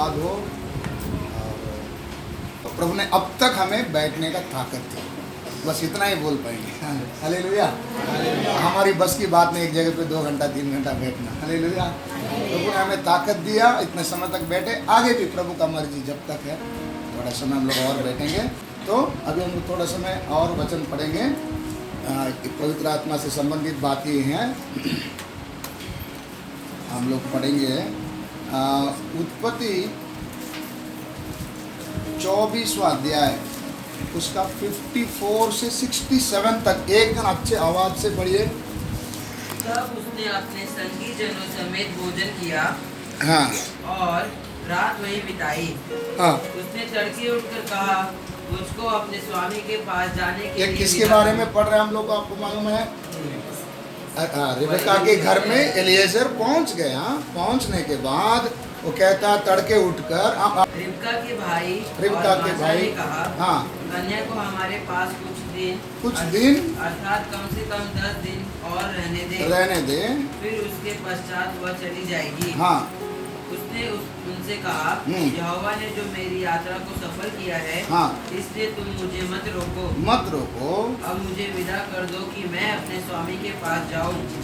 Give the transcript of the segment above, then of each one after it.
आशीर्वाद हो। और प्रभु ने अब तक हमें बैठने का ताकत दी, बस इतना ही बोल पाएंगे। हालेलुया। हमारी बस की बात नहीं एक जगह पे 2 घंटा 3 घंटा बैठना। हालेलुया। प्रभु ने हमें ताकत दिया, इतने समय तक बैठे, आगे भी प्रभु का मर्जी जब तक है। थोड़ा समय हम लोग और बैठेंगे, तो अभी हम लोग थोड़ा समय और वचन पढ़ेंगे। पवित्र आत्मा से संबंधित बातें हैं, हम लोग पढ़ेंगे। उत्पत्ति 24वां अध्याय, उसका 54 से 67 तक एक दिन अच्छे आवाज से पढ़िए। तब उसने अपने संगी जनों समेत भोजन किया, हाँ, और रात वहीं बिताई। हाँ। उसने तड़के उठकर कहा, मुझको अपने स्वामी के पास जाने के ये लिए किसके विदा बारे करो। में पढ़ रहे हैं हम लोग को, आपको मालूम है? रिबका के घर में एलिएजर पहुंच गया। पहुंचने के बाद वो कहता तड़के उठकर रिबका के भाई रिबका और के माता भाई, ने कहा, हाँ, कन्या को हमारे पास कुछ दिन अर्थात कम से कम 10 दिन और रहने दे, फिर उसके पश्चात वह चली जाएगी। हाँ। उसने उनसे कहा, यहोवा ने जो मेरी यात्रा को सफल किया है, हाँ। इसलिए तुम मुझे मत रोको। अब मुझे विदा कर दो कि मैं अपने स्वामी के पास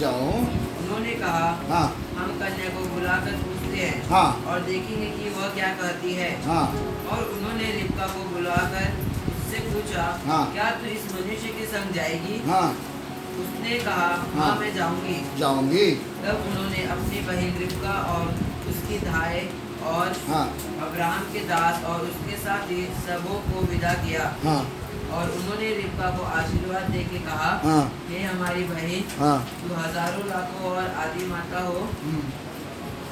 जाऊं। उन्होंने कहा, हाँ। हम कन्या को बुलाकर पूछते हैं, हाँ। और देखेंगे कि वह क्या कहती है। हाँ। और उन्होंने रिबका को बुलाकर उससे पूछा, हाँ। क्या तू इस मनुष्य के संग जाएगी? हाँ। उसने कहा, हाँ, मैं जाऊंगी। तब उन्होंने अपनी बहन रिबका और उसकी धाय और हाँ। अब्राहम के दास और उसके साथी सबों को विदा किया। हाँ। और उन्होंने रिबका को आशीर्वाद दे के कहा, हाँ। हे हमारी बहन, हाँ। तू हजारों लाखों और आदि माता हो,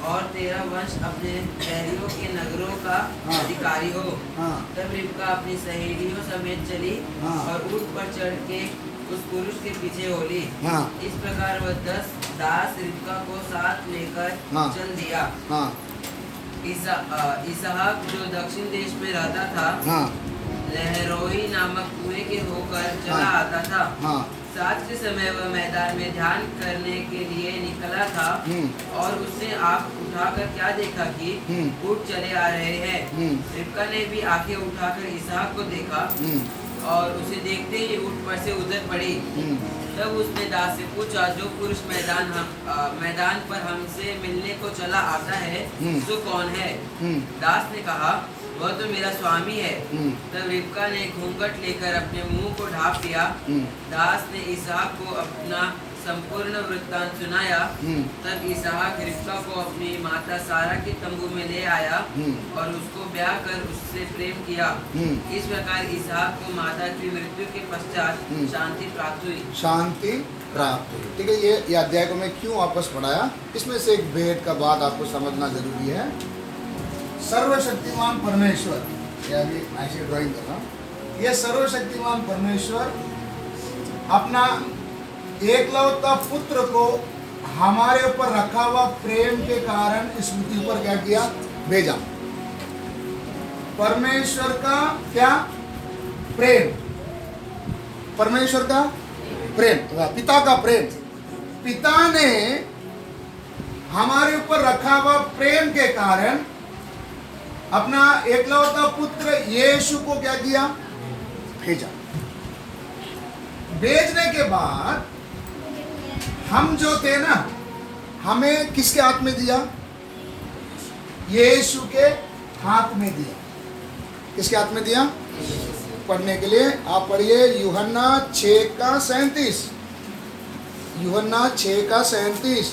और तेरा वंश अपने बैरियों के नगरों का हाँ। अधिकारी हो। हाँ। तब रिबका अपनी सहेलियों समेत चली, हाँ। और ऊँट पर चढ़ के उस पुरुष के पीछे होली। हाँ। इस प्रकार वह 10 दास रिबका को साथ लेकर हाँ। चल दिया। हाँ। इसहाक जो दक्षिण देश में रहता था, हाँ। लहरोई नामक कुएं के होकर चला हाँ। आता था। हाँ। साँझ के समय वह मैदान में ध्यान करने के लिए निकला था, और उसने आँख उठाकर क्या देखा कि ऊँट चले आ रहे हैं। रिबका ने भी आंखें उठाकर इसहाक को देखा, और उसे देखते ही ऊँट पर से उतर पड़ी। तब उसने दास से पूछा, जो पुरुष मैदान पर हमसे मिलने को चला आता है, सो कौन है? दास ने कहा, वह तो मेरा स्वामी है। तब रिबका ने घूंघट लेकर अपने मुंह को ढाँप लिया। दास ने इसहाक को अपना संपूर्ण वृत्तांत सुनाया। तब इसहाक रिबका को अपनी माता सारा के तंबू में ले आया, और उसको ब्याह कर उससे प्रेम किया। इस प्रकार इसहाक को माता की मृत्यु के पश्चात शांति प्राप्त हुई। ठीक है, ये अध्याय को मैं क्यों वापस पढ़ाया, इसमें से एक भेद का बात आपको समझना जरूरी है। सर्वशक्तिमान परमेश्वर, ये अभी ऐसे ड्राइंग कर रहा हूँ, ये सर्वशक्तिमान परमेश्वर अपना एकलौता पुत्र को हमारे ऊपर रखा हुआ प्रेम के कारण इस पृथ्वी पर क्या किया? भेजा। परमेश्वर का क्या? प्रेम। परमेश्वर का प्रेम, पिता का प्रेम। पिता ने हमारे ऊपर रखा हुआ प्रेम के कारण अपना एकलौता पुत्र यीशु को क्या किया? भेजा। भेजने के बाद हम जो थे ना, हमें किसके हाथ में दिया? यीशु के हाथ में दिया। किसके हाथ में दिया? पढ़ने के लिए आप पढ़िए यूहन्ना 6:37। यूहन्ना 6:37,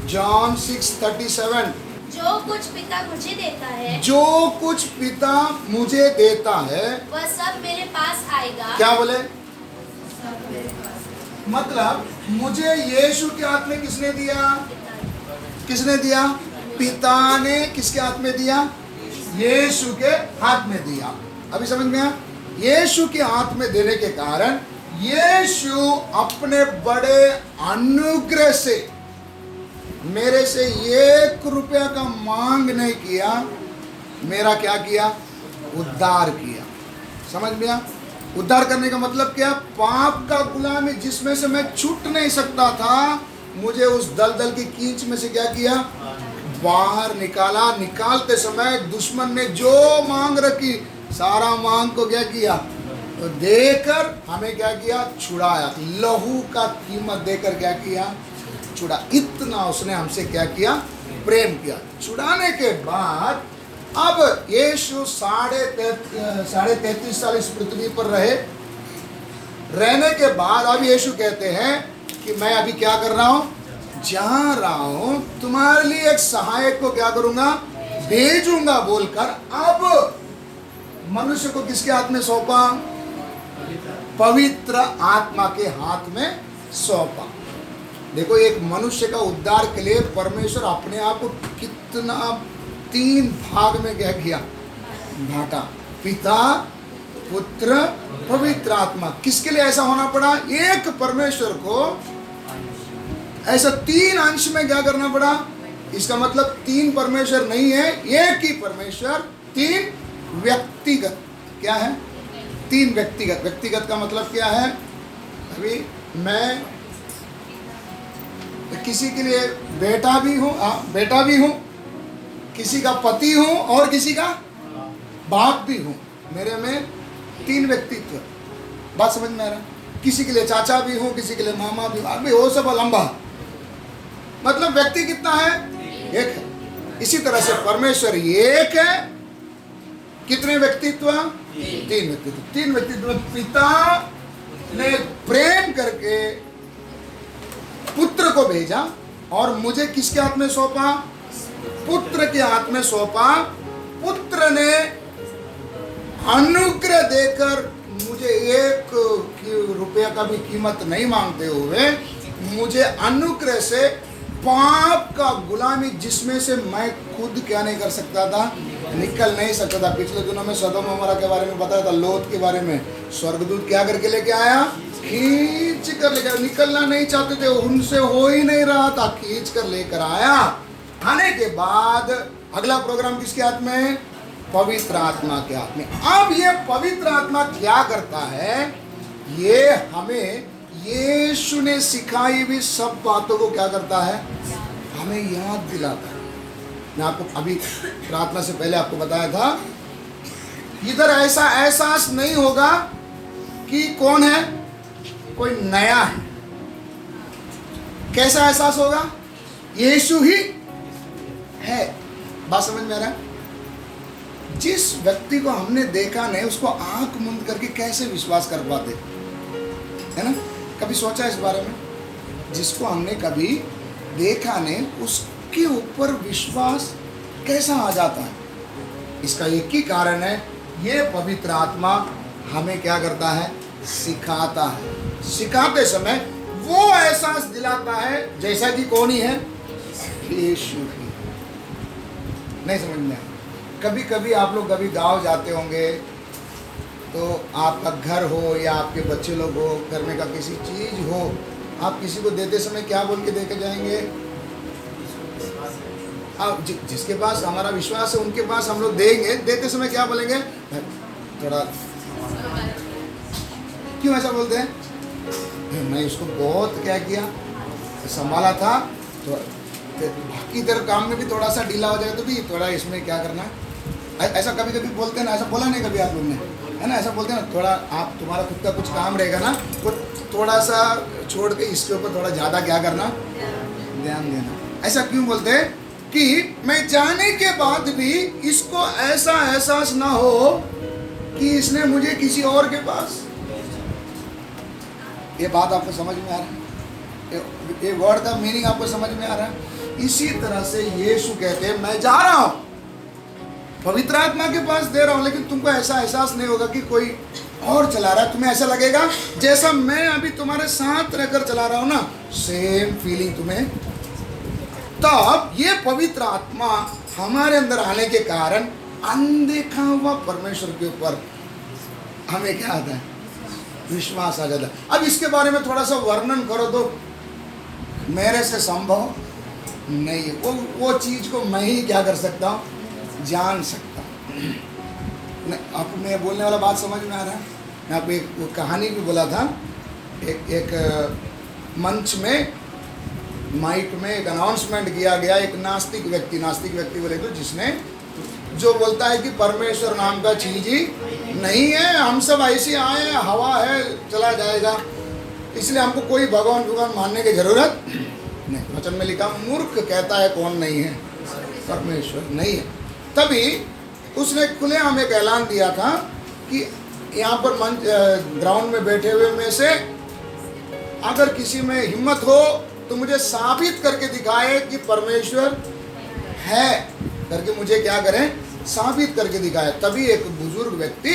जॉन 6:37। जो कुछ पिता मुझे देता है, जो कुछ पिता मुझे देता है, वह सब मेरे पास आएगा। क्या बोले? मतलब मुझे यीशु के हाथ में किसने दिया? किसने दिया? पिता ने किसके हाथ में दिया? यीशु के हाथ में दिया। अभी समझ में आया? यीशु के हाथ में देने के कारण यीशु अपने बड़े अनुग्रह से मेरे से 1 रुपया का मांग नहीं किया, मेरा क्या किया? उद्धार किया। समझ में आया? उद्धार करने का मतलब क्या? पाप का गुलामी जिसमें से मैं छूट नहीं सकता था, मुझे उस दलदल की कीच में से क्या किया? बाहर निकाला। निकालते समय दुश्मन ने जो मांग रखी, सारा मांग को क्या किया, तो देकर हमें क्या किया, छुड़ाया। लहू का कीमत देकर क्या किया, छुड़ा। इतना उसने हमसे क्या किया, प्रेम किया। छुड़ाने के बाद अब यीशु 33.5 साल इस पृथ्वी पर रहे। रहने के बाद अब यीशु कहते हैं कि मैं अभी क्या कर रहा हूं, जा रहा हूं, तुम्हारे लिए एक सहायक को क्या करूंगा, भेजूंगा बोलकर अब मनुष्य को किसके हाथ में सौंपा, पवित्र आत्मा के हाथ में सौंपा। देखो, एक मनुष्य का उद्धार के लिए परमेश्वर अपने आप को कितना 3 भाग में क्या किया, बांटा। पिता, पुत्र, पवित्र आत्मा। किसके लिए ऐसा होना पड़ा, एक परमेश्वर को ऐसा 3 अंश में क्या करना पड़ा। इसका मतलब 3 परमेश्वर नहीं है, एक ही परमेश्वर, 3 व्यक्तिगत। क्या है, 3 व्यक्तिगत। व्यक्तिगत का मतलब क्या है, अभी मैं किसी के लिए बेटा भी हूँ, किसी का पति हूँ और किसी का बाप भी हूँ। मेरे में 3 व्यक्तित्व। बात समझ में आ रहा, किसी के लिए चाचा भी हूँ, किसी के लिए मामा भी, अभी वो सब लंबा। मतलब व्यक्ति कितना है, एक है। इसी तरह से परमेश्वर एक है, कितने व्यक्तित्व, 3 व्यक्तित्व। 3 व्यक्तित्व। पिता ने प्रेम करके पुत्र को भेजा और मुझे किसके हाथ में सौंपा, पुत्र के हाथ में सौंपा। पुत्र ने अनुग्रह देकर मुझे 1 रुपया का भी कीमत नहीं मांगते हुए मुझे अनुग्रह से पाप का गुलामी, जिसमें से मैं खुद क्या नहीं कर सकता था, निकल नहीं सकता था। पिछले दिनों में सदोम अमोरा के बारे में बताया था, लोथ के बारे में। स्वर्गदूत क्या करके लेके आया, खींच कर लेकर, निकलना नहीं चाहते थे, उनसे हो ही नहीं रहा था, खींच कर लेकर आया। आने के बाद अगला प्रोग्राम किसके हाथ में, पवित्र आत्मा के हाथ में। अब ये पवित्र आत्मा क्या करता है, ये हमें यीशु ने सिखाई हुई सब बातों को क्या करता है, हमें याद दिलाता है। मैं आपको अभी प्रार्थना से पहले आपको बताया था, इधर ऐसा एहसास नहीं होगा कि कौन है, कोई नया है। कैसा एहसास होगा, यीशु ही है। बात समझ में आ रहा है। जिस व्यक्ति को हमने देखा नहीं, उसको आंख मूंद करके कैसे विश्वास कर पाते, है ना। कभी सोचा इस बारे में, जिसको हमने कभी देखा नहीं, उसके ऊपर विश्वास कैसा आ जाता है। इसका एक ही कारण है, ये पवित्र आत्मा हमें क्या करता है, सिखाता है। सिखाते समय वो एहसास दिलाता है जैसा कि कौन ही है, यीशु ही। नहीं समझ में आया। कभी कभी आप लोग कभी गांव जाते होंगे, तो आपका घर हो या आपके बच्चे लोग हो, घर में का किसी चीज़ हो, आप किसी को देते समय क्या बोल के देके जाएंगे, आप जिसके पास हमारा विश्वास है उनके पास हम लोग देंगे। देते समय क्या बोलेंगे, थोड़ा, क्यों ऐसा बोलते हैं, मैं उसको बहुत क्या किया, संभाला था, तो बाकी इधर काम में भी थोड़ा सा ढीला हो जाएगा, तो भी थोड़ा इसमें क्या करना है। ऐसा कभी कभी बोलते हैं ना, ऐसा बोला नहीं कभी आप लोग ने, है ना, ऐसा बोलते हैं ना, थोड़ा आप तुम्हारा खुद का कुछ काम रहेगा ना, वो थोड़ा सा छोड़ के इसके ऊपर थोड़ा ज़्यादा क्या करना, ध्यान देना। ऐसा क्यों बोलते हैं कि मैं जाने के बाद भी इसको ऐसा एहसास ना हो कि इसने मुझे किसी और के पास। ये बात आपको समझ में आ रहा है, ये वर्ड का मीनिंग आपको समझ में आ रहा है। इसी तरह से यीशु कहते हैं, मैं जा रहा हूं, पवित्र आत्मा के पास दे रहा हूं, लेकिन तुमको ऐसा एहसास नहीं होगा कि कोई और चला रहा है। तुम्हें ऐसा लगेगा जैसा मैं अभी तुम्हारे साथ रहकर चला रहा हूं ना, सेम फीलिंग तुम्हें। तब ये पवित्र आत्मा हमारे अंदर आने के कारण अनदेखा हुआ परमेश्वर के ऊपर हमें क्या आता है, विश्वास आ जाता है। अब इसके बारे में थोड़ा सा वर्णन करो तो मेरे से संभव नहीं है। वो चीज़ को मैं ही क्या कर सकता हूँ, जान सकता हूँ। आपको मैं बोलने वाला बात समझ में आ रहा है। मैं आपको एक कहानी भी बोला था। एक मंच में माइक में एक अनाउंसमेंट किया गया, एक नास्तिक व्यक्ति बोले तो जिसने जो बोलता है कि परमेश्वर नाम का चीज ही नहीं है, हम सब ऐसे आए हैं, हवा है चला जाएगा, इसलिए हमको कोई भगवान मानने की जरूरत नहीं। वचन में लिखा मूर्ख कहता है कौन नहीं है, परमेश्वर नहीं है। तभी उसने खुलेआम एक ऐलान दिया था कि यहाँ पर मंच ग्राउंड में बैठे हुए में से अगर किसी में हिम्मत हो तो मुझे साबित करके दिखाए कि परमेश्वर है करके, मुझे क्या करें, साबित करके दिखाए। तभी एक बुजुर्ग व्यक्ति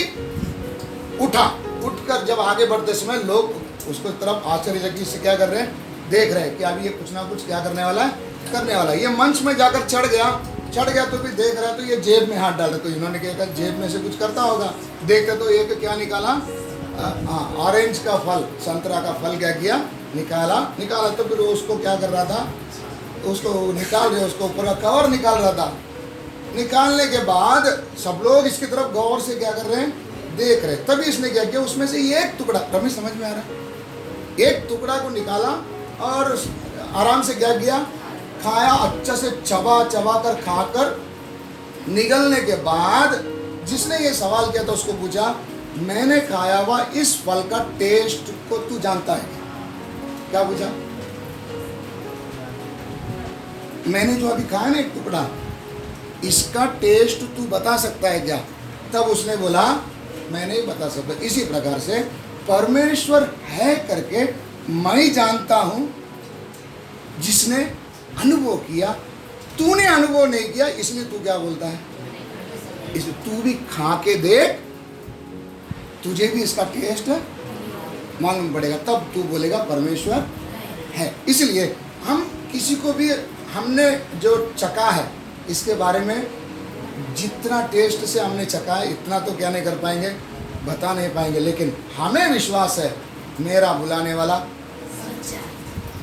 उठकर जब आगे बढ़ते समय लोग उसको तरफ आश्चर्यचकित से क्या कर रहे हैं, देख रहे हैं कि अभी ये कुछ ना कुछ क्या करने वाला है। ये मंच में जाकर चढ़ गया तो फिर देख रहा है तो ये जेब में हाथ डाल रहा, तो इन्होंने क्या कहा जेब में से कुछ करता होगा। देखते तो एक क्या निकाला, ऑरेंज का फल, संतरा का फल क्या किया, निकाला। तो फिर उसको क्या कर रहा था, उसको निकाल रहे, उसको ऊपर का कवर निकाल रहा था। निकालने के बाद सब लोग इसकी तरफ गौर से क्या कर रहे हैं, देख रहे। तभी इसने क्या किया, उसमें से एक टुकड़ा, रमेश समझ में आ रहा है, एक टुकड़ा को निकाला और आराम से क्या किया, खाया, अच्छा से चबा कर खाकर निगलने के बाद जिसने ये सवाल किया था उसको पूछा, मैंने खाया हुआ इस फल का टेस्ट को तू जानता है क्या? पूछा, मैंने जो अभी खाया ना एक टुकड़ा, इसका टेस्ट तू बता सकता है क्या? तब उसने बोला मैं नहीं बता सकता। इसी प्रकार से परमेश्वर है करके मैं जानता हूं, जिसने अनुभव किया, तूने अनुभव नहीं किया, इसलिए तू क्या बोलता है, इसलिए तू भी खा के देख, तुझे भी इसका टेस्ट मालूम पड़ेगा, तब तू बोलेगा परमेश्वर है। इसलिए हम किसी को भी हमने जो चखा है इसके बारे में जितना टेस्ट से हमने चखा है इतना तो क्या नहीं कर पाएंगे, बता नहीं पाएंगे, लेकिन हमें विश्वास है मेरा बुलाने वाला।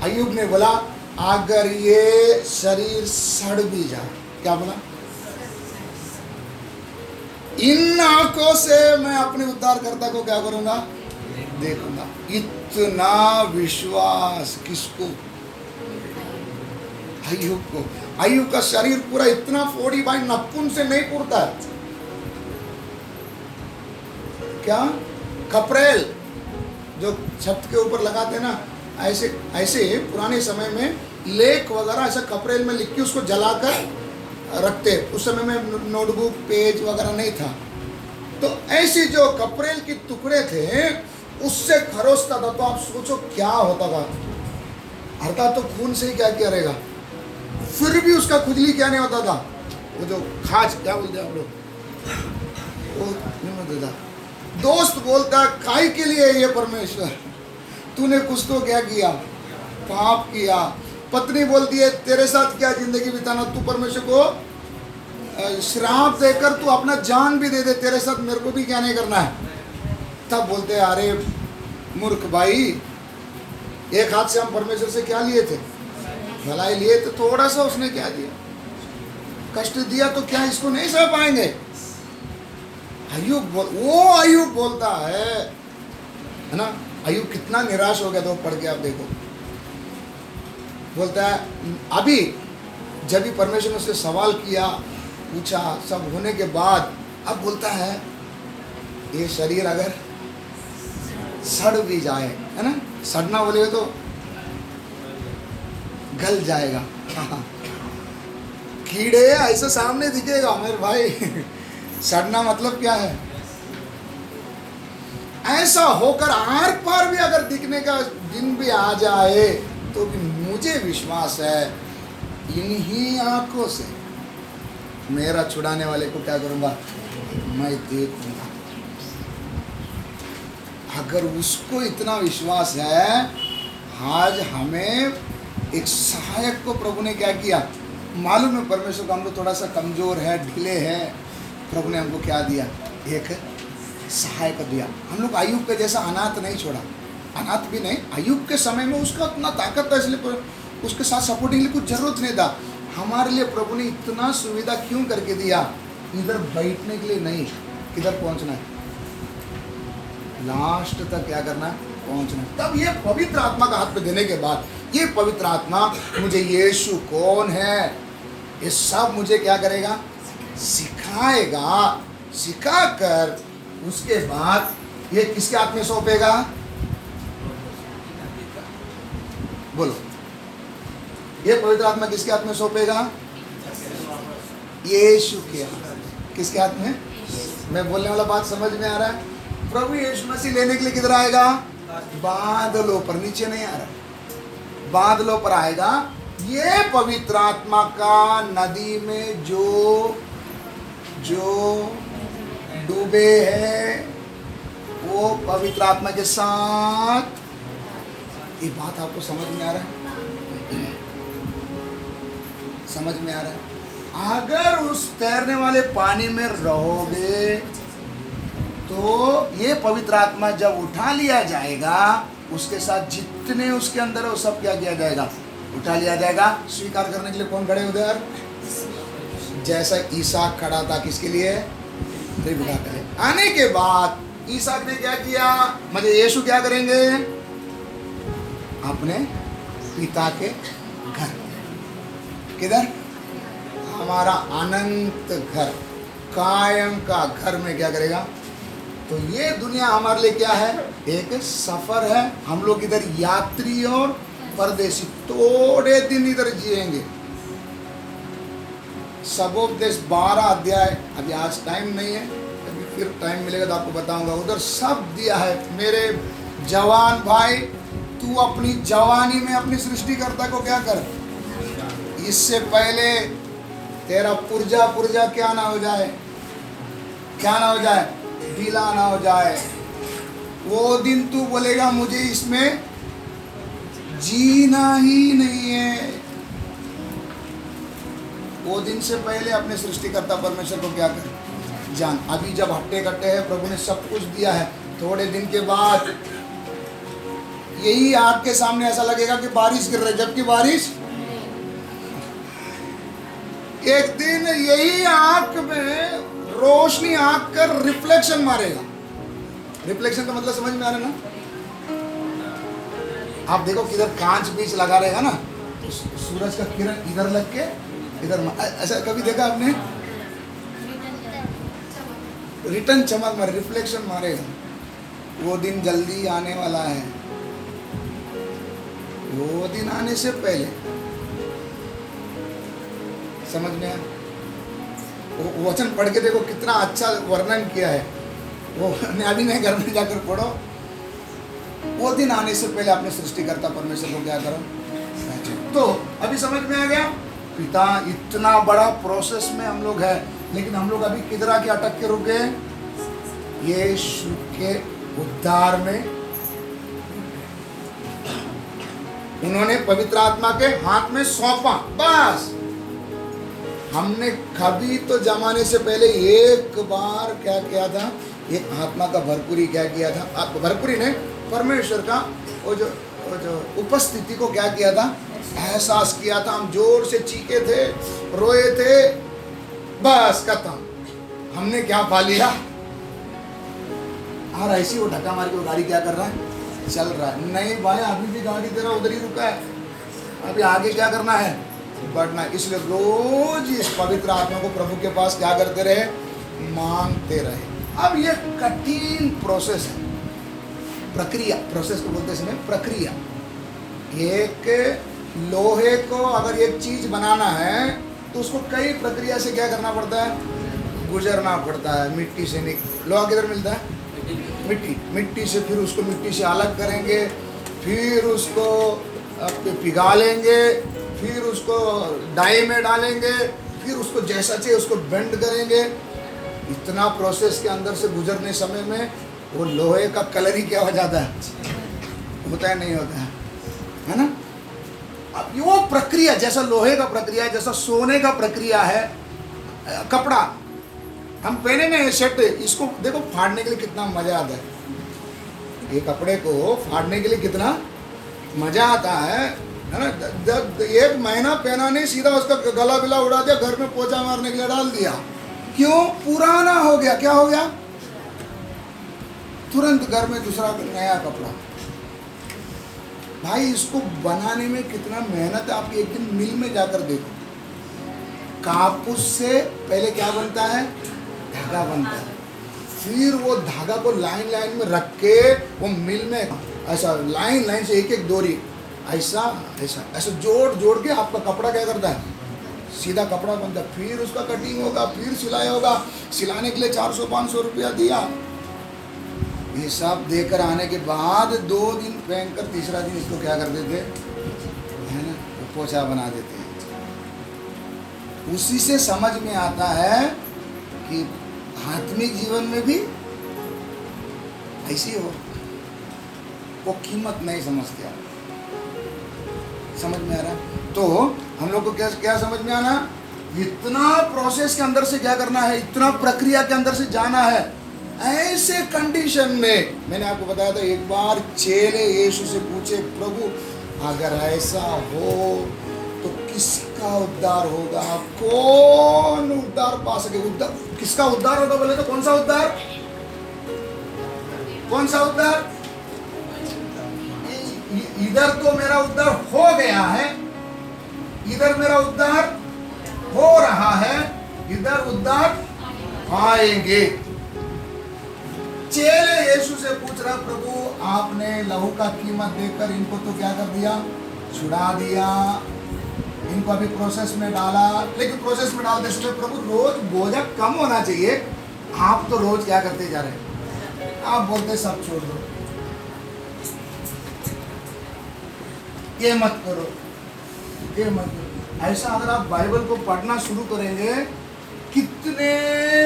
अय्यूब ने बोला अगर ये शरीर सड़ भी जाए, क्या बोला, इन आंखों से मैं अपने उद्धारकर्ता को क्या करूंगा, देखूंगा। इतना विश्वास किसको, अय्यूब को। अय्यूब का शरीर पूरा इतना 45 नपुन से नहीं पुरता है, क्या कपड़ेल जो छत के ऊपर लगाते ना, ऐसे पुराने समय में लेख वगैरह ऐसा कपड़ेल में लिख के उसको जलाकर रखते। उस समय में नोटबुक पेज वगैरह नहीं था, तो ऐसे जो कपड़ेल के टुकड़े थे उससे खरोचता था। तो आप सोचो क्या होता था, हरता तो खून से ही क्या करेगा, फिर भी उसका खुजली क्या नहीं होता था, वो जो खाज क्या बोलते हैं आप लोग, वो नहीं होता था। दोस्त बोलता काय के लिए ये परमेश्वर, तूने कुछ तो क्या किया, पाप किया। पत्नी बोलती है तेरे साथ क्या जिंदगी बिताना, तू परमेश्वर को श्राप देकर तू अपना जान भी दे दे, तेरे साथ मेरे को भी क्या नहीं करना है। तब बोलते हैं अरे मूर्ख भाई, एक हाथ से हम परमेश्वर से क्या लिए थे, भलाई लिए, तो थोड़ा सा उसने क्या दिया, कष्ट दिया, तो क्या इसको नहीं सह पाएंगे। अय्यूब बोलता है ना, अय्यूब कितना निराश हो गया था, पढ़ के आप देखो। बोलता है अभी जब भी परमेश्वर ने उससे सवाल किया, पूछा, सब होने के बाद अब बोलता है ये शरीर अगर सड़ भी जाए, है ना, सड़ना बोलेगा तो गल जाएगा, कीड़े ऐसे सामने दिखेगा मेरे भाई। सड़ना मतलब क्या है, ऐसा होकर आर पार भी अगर दिखने का दिन भी आ जाए तो भी मुझे विश्वास है इन्हीं आंखों से मेरा छुड़ाने वाले को क्या करूंगा, मैं देखूंगा। अगर उसको इतना विश्वास है, आज हमें एक सहायक को प्रभु ने क्या किया मालूम है। परमेश्वर को हम लोग थोड़ा सा कमजोर है, ढीले हैं, प्रभु ने हमको क्या दिया, एक सहायक दिया। हम लोग अय्यूब के जैसा अनाथ नहीं छोड़ा, अनाथ भी नहीं। अय्यूब के समय में उसका उतना ताकत था, इसलिए उसके साथ सपोर्टिंग के लिए कुछ जरूरत नहीं था। हमारे लिए प्रभु ने इतना सुविधा क्यों करके दिया, इधर बैठने के लिए नहीं, किधर पहुंचना है, लास्ट तक क्या करना है, पहुंचना। तब ये पवित्र आत्मा का हाथ में देने के बाद ये पवित्र आत्मा मुझे यीशु कौन है ये सब मुझे क्या करेगा, सिखाएगा। सिखाकर उसके बाद ये किसके हाथ में सौंपेगा, बोलो, ये पवित्र आत्मा किसके हाथ में सौंपेगा, यीशु के हाथ। किसके हाथ में? मैं बोलने वाला बात समझ में आ रहा है? प्रभु यीशु मसीह लेने के लिए किधर आएगा, बादलों पर, नीचे नहीं आ रहा, बादलों पर आएगा। ये पवित्र आत्मा का नदी में जो डूबे हैं वो पवित्र आत्मा के साथ, ये बात आपको समझ में आ रहा है? समझ में आ रहा है? अगर उस तैरने वाले पानी में रहोगे तो ये पवित्र आत्मा जब उठा लिया जाएगा उसके साथ जितने उसके अंदर है वो सब क्या किया जाएगा, उठा लिया जाएगा। स्वीकार करने के लिए कौन खड़े उधर? जैसा ईसाक खड़ा था, किसके लिए? रिबका के लिए। आने के बाद ईसाक ने क्या किया, मतलब यीशु क्या करेंगे, अपने पिता के घर, किधर, हमारा अनंत घर, कायम का घर में क्या करेगा। तो ये दुनिया हमारे लिए क्या है, एक सफर है। हम लोग इधर यात्री और परदेसी, थोड़े दिन इधर जिएंगे। सबोपदेश 12 अध्याय, अभी आज टाइम नहीं है, अभी फिर टाइम मिलेगा तो आपको बताऊंगा। उधर सब दिया है। मेरे जवान भाई, तू अपनी जवानी में अपनी सृष्टिकर्ता को क्या कर, इससे पहले तेरा पुर्जा क्या ना हो जाए, क्या ना हो जाए, ढीला ना हो जाए। वो दिन तू बोलेगा मुझे इसमें जीना ही नहीं है। वो दिन से पहले अपने सृष्टिकर्ता परमेश्वर को क्या कर, जान। अभी जब हट्टे कट्टे है, प्रभु ने सब कुछ दिया है, थोड़े दिन के बाद यही आँख के सामने ऐसा लगेगा कि बारिश गिर रही, जबकि बारिश, एक दिन यही आँख में रोशनी आँख कर रिफ्लेक्शन मारेगा। रिफ्लेक्शन का मतलब समझ में आ रहा है ना? आप देखो किधर कांच बीच लगा रहेगा ना, तो सूरज का किरण इधर लग के इधर, ऐसा कभी देखा आपने? रिटर्न चमक मारे, रिफ्लेक्शन मारेगा। वो दिन जल्दी आने वाला है। वो दिन आने से पहले, समझ में आया? वो वचन पढ़ के देखो कितना अच्छा वर्णन किया है। वो अभी नहीं, घर में जाकर पढ़ो। वो दिन आने से पहले अपने सृष्टिकर्ता परमेश्वर को क्या करो, तो अभी समझ में आ गया। पिता, इतना बड़ा प्रोसेस में हम लोग है, लेकिन हम लोग अभी किधर आके अटक के रुक गए, यीशु के उद्धार में। उन्होंने पवित्र आत्मा के हाथ में सौंपा, बस। हमने कभी तो जमाने से पहले एक बार क्या किया था, एक आत्मा का भरपूरी क्या किया था, भरपूरी ने परमेश्वर का वो जो उपस्थिति को क्या किया था, एहसास किया था। हम जोर से चीखे थे, रोए थे, बस खत्म। हमने क्या पा लिया, और ऐसी वो धक्का मार के वो गाड़ी क्या कर रहा है, चल रहा है। नहीं भाई, अभी भी गाड़ी तेरा उधर ही रुका है, अभी आगे क्या करना है, बढ़ना। इसलिए रोज इस पवित्र आत्मा को प्रभु के पास क्या करते रहे, मांगते रहे। अब ये कठिन प्रोसेस है, प्रक्रिया, प्रोसेस को बोलते हैं प्रक्रिया। एक लोहे को अगर एक चीज बनाना है तो उसको कई प्रक्रिया से क्या करना पड़ता है, गुजरना पड़ता है। मिट्टी से लोहा किधर मिलता है, मिट्टी से, फिर उसको मिट्टी से अलग करेंगे, फिर उसको पिघालेंगे, फिर उसको डाई में डालेंगे, फिर उसको जैसा चाहिए उसको बेंड करेंगे। इतना प्रोसेस के अंदर से गुजरने समय में वो लोहे का कलर ही क्या हो जाता है, होता है नहीं होता है ना। अब वो प्रक्रिया, जैसा लोहे का प्रक्रिया है, जैसा सोने का प्रक्रिया है, कपड़ा हम पहनेंगे शर्ट, इसको देखो फाड़ने के लिए कितना मजा आता है। ये कपड़े को फाड़ने के लिए कितना मजा आता है ना। एक महीना पहना नहीं, सीधा उसका गला बिला उड़ा दिया, घर में पोछा मारने के लिए डाल दिया। क्यों, पुराना हो गया। क्या हो गया, तुरंत घर में दूसरा नया कपड़ा। भाई इसको बनाने में कितना मेहनत है, आप एक दिन मिल में जाकर देखो। कापूस से पहले क्या बनता है? धागा बनता है। फिर वो धागा को लाइन लाइन में रख के वो मिल में ऐसा लाइन लाइन से एक एक डोरी ऐसा ऐसा ऐसा जोड़ जोड़ के आपका कपड़ा क्या करता है? सीधा कपड़ा बनता है। फिर उसका कटिंग होगा, फिर सिलाई होगा। सिलाने के लिए 400-500 रुपया दिया। ये सब देकर आने के बाद 2 दिन पहन कर तीसरा दिन इसको क्या कर देते है ना, पोछा बना देते हैं। उसी से समझ में आता है कि आत्मिक जीवन में भी ऐसी हो, वो कीमत नहीं समझते आप। समझ में आ रहा? तो हम लोग को क्या क्या समझ में आना, इतना प्रोसेस के अंदर से क्या करना है, इतना प्रक्रिया के अंदर से जाना है। ऐसे कंडीशन में मैंने आपको बताया था, एक बार चेले यीशु से पूछे, प्रभु अगर ऐसा हो तो किसका उद्धार होगा? कौन उद्धार पा सके? उद्धार किसका उद्धार होगा? बोले तो कौन सा उद्धार? कौन सा उद्धार? इधर तो मेरा उद्धार हो गया है, इधर मेरा उद्धार हो रहा है, इधर उद्धार आएंगे। चेले यीशु से पूछ रहा, प्रभु आपने लहू का कीमत देकर इनको तो क्या कर दिया? छुड़ा दिया। इनको अभी प्रोसेस में डाला, लेकिन प्रोसेस में डालते समय प्रभु रोज बोझा कम होना चाहिए। आप तो रोज क्या करते जा रहे हैं? आप बोलते सब छोड़ दो, ये मत करो, ये मत करो। ऐसा अगर आप बाइबल को पढ़ना शुरू करेंगे, कितने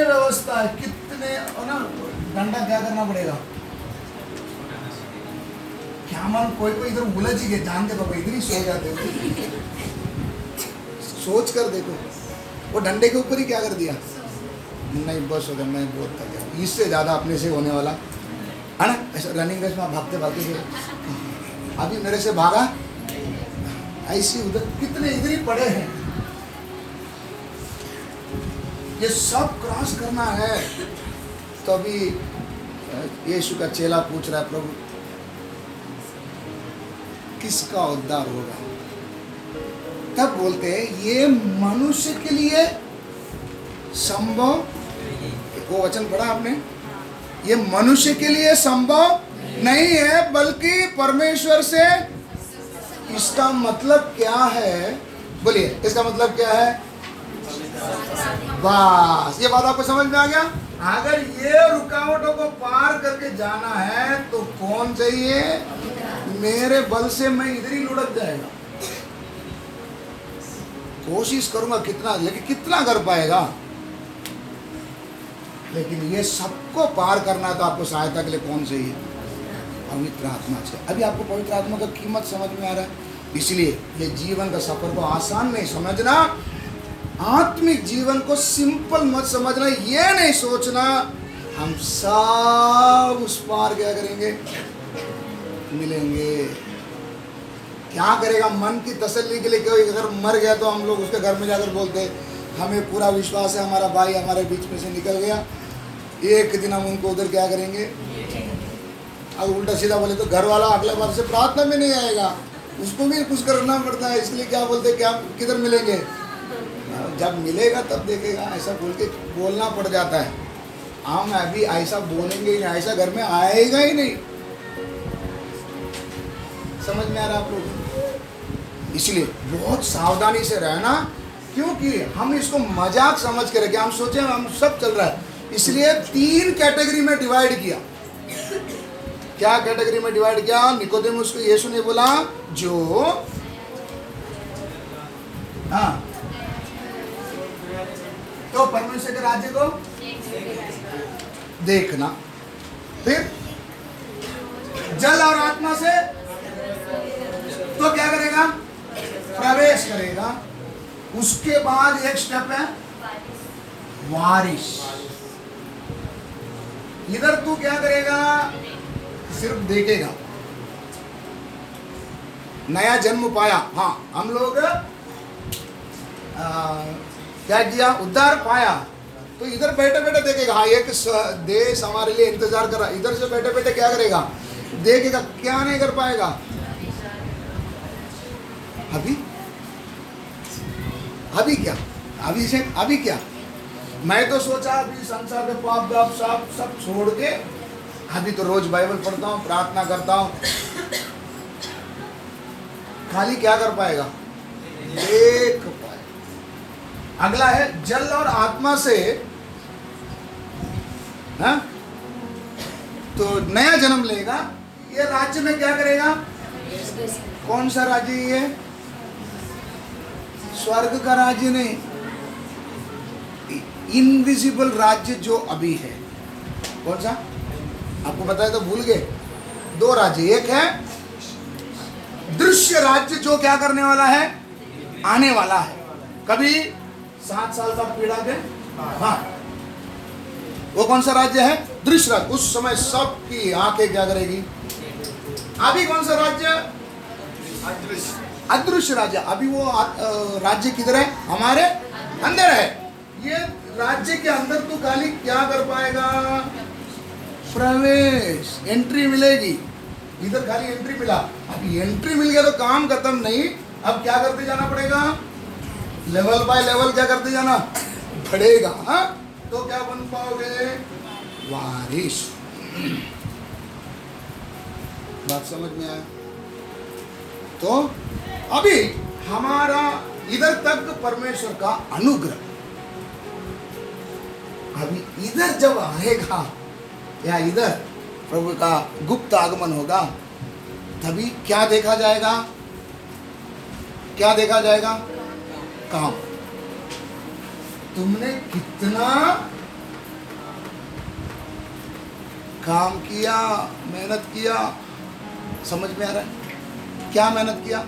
व्यवस्था है, कितने ना डंडा क्या करना पड़ेगा। क्या मान कोई कोई इधर उलझ ही गए, जानते बाबा इधर ही सो जाते। सोच कर देखो, वो डंडे के ऊपर ही क्या कर दिया? नहीं बस हो गया, मैं बहुत थक गया। इससे ज़्यादा अपने से होने वाला है ना। ऐसा रनिंग रेस में भागते भागते अभी मेरे से भागा, ऐसी उधर कितने इधर ही पड़े हैं। ये सब क्रॉस करना है। तो अभी यीशु का चेला पूछ रहा है, प्रभु किसका उद्धार होगा? तब बोलते हैं ये मनुष्य के लिए संभव, वो वचन पढ़ा आपने, ये मनुष्य के लिए संभव नहीं है बल्कि परमेश्वर से। इसका मतलब क्या है? बोलिए, इसका मतलब क्या है? बस ये बात आपको समझ में आ गया। अगर ये रुकावटों को पार करके जाना है तो कौन चाहिए? मेरे बल से मैं इधर ही लुढ़क जाएगा। कोशिश करूंगा कितना, लेकिन कितना कर पाएगा? लेकिन ये सबको पार करना है तो आपको सहायता के लिए कौन चाहिए? पवित्र आत्मा चाहिए। अभी आपको पवित्र आत्मा का कीमत समझ में आ रहा है। इसलिए ये जीवन का सफर को आसान नहीं समझना, आत्मिक जीवन को सिंपल मत समझना। ये नहीं सोचना हम सब उस पार क्या करेंगे, मिलेंगे। क्या करेगा? मन की तसल्ली के लिए कोई अगर मर गया तो हम लोग उसके घर में जाकर बोलते हैं हमें पूरा विश्वास है हमारा भाई हमारे बीच में से निकल गया, एक दिन हम उनको उधर क्या करेंगे। अब उल्टा सीधा बोले तो घर वाला अगले बार से प्रार्थना में नहीं आएगा, उसको भी कुछ करना पड़ता है। इसलिए क्या बोलते हैं, क्या किधर मिलेंगे? जब मिलेगा तब देखेगा, ऐसा बोल के बोलना पड़ जाता है। हम अभी ऐसा बोलेंगे ही नहीं, ऐसा घर में आएगा ही नहीं। समझ में आ रहा है आप लोग? इसलिए बहुत सावधानी से रहना, क्योंकि हम इसको मजाक समझ के रखे, हम सोचे हम सब चल रहा है। इसलिए 3 कैटेगरी में डिवाइड किया। क्या कैटेगरी में डिवाइड किया? निकोदेमुस को यीशु ने बोला जो हाँ तो परमेश्वर के राज्य को देखना, फिर जल और आत्मा से तो क्या करेगा? प्रवेश करेगा। उसके बाद एक स्टेप है वारिस। इधर तू क्या करेगा? सिर्फ देखेगा। नया जन्म पाया, हाँ हम लोग क्या किया? उद्धार पाया। तो इधर बैठे बैठे देखेगा, हाँ एक देश हमारे लिए इंतजार कर रहा है। इधर से बैठे बैठे क्या करेगा? देखेगा। क्या नहीं कर पाएगा? अभी क्या, अभी क्या? मैं तो सोचा अभी संसार के पाप दाप सब छोड़ के अभी तो रोज बाइबल पढ़ता हूँ, प्रार्थना करता हूँ। खाली क्या कर पाएगा? देख पाए। अगला है जल और आत्मा से, हाँ? तो नया जन्म लेगा। ये राज्य में क्या करेगा? कौन सा राज्य ये? स्वर्ग का राज्य नहीं, इनविजिबल राज्य जो अभी है। कौन सा? आपको बताया तो भूल गए। 2 राज्य, एक है दृश्य राज्य जो क्या करने वाला है? आने वाला है। कभी 7 साल का पीड़ा के, हाँ, वो कौन सा राज्य है? दृश्य राज्य। उस समय सबकी आंखें क्या करेगी? अभी कौन सा राज्य? अदृश्य राज्य। अभी वो राज्य किधर है? हमारे अंदर है। ये राज्य के अंदर तू खाली क्या कर पाएगा? प्रवेश, एंट्री मिलेगी। इधर खाली एंट्री मिला, अब एंट्री मिल गया तो काम खत्म नहीं। अब क्या करते जाना पड़ेगा? लेवल बाय लेवल क्या करते जाना पड़ेगा। हाँ? तो क्या बन पाओगे? वारिस। बात समझ में आया? तो अभी हमारा इधर तक परमेश्वर का अनुग्रह, अभी इधर जब आएगा या इधर प्रभु का गुप्त आगमन होगा, तभी क्या देखा जाएगा? क्या देखा जाएगा? काम। तुमने कितना काम किया, मेहनत किया। समझ में आ रहा है? क्या मेहनत किया?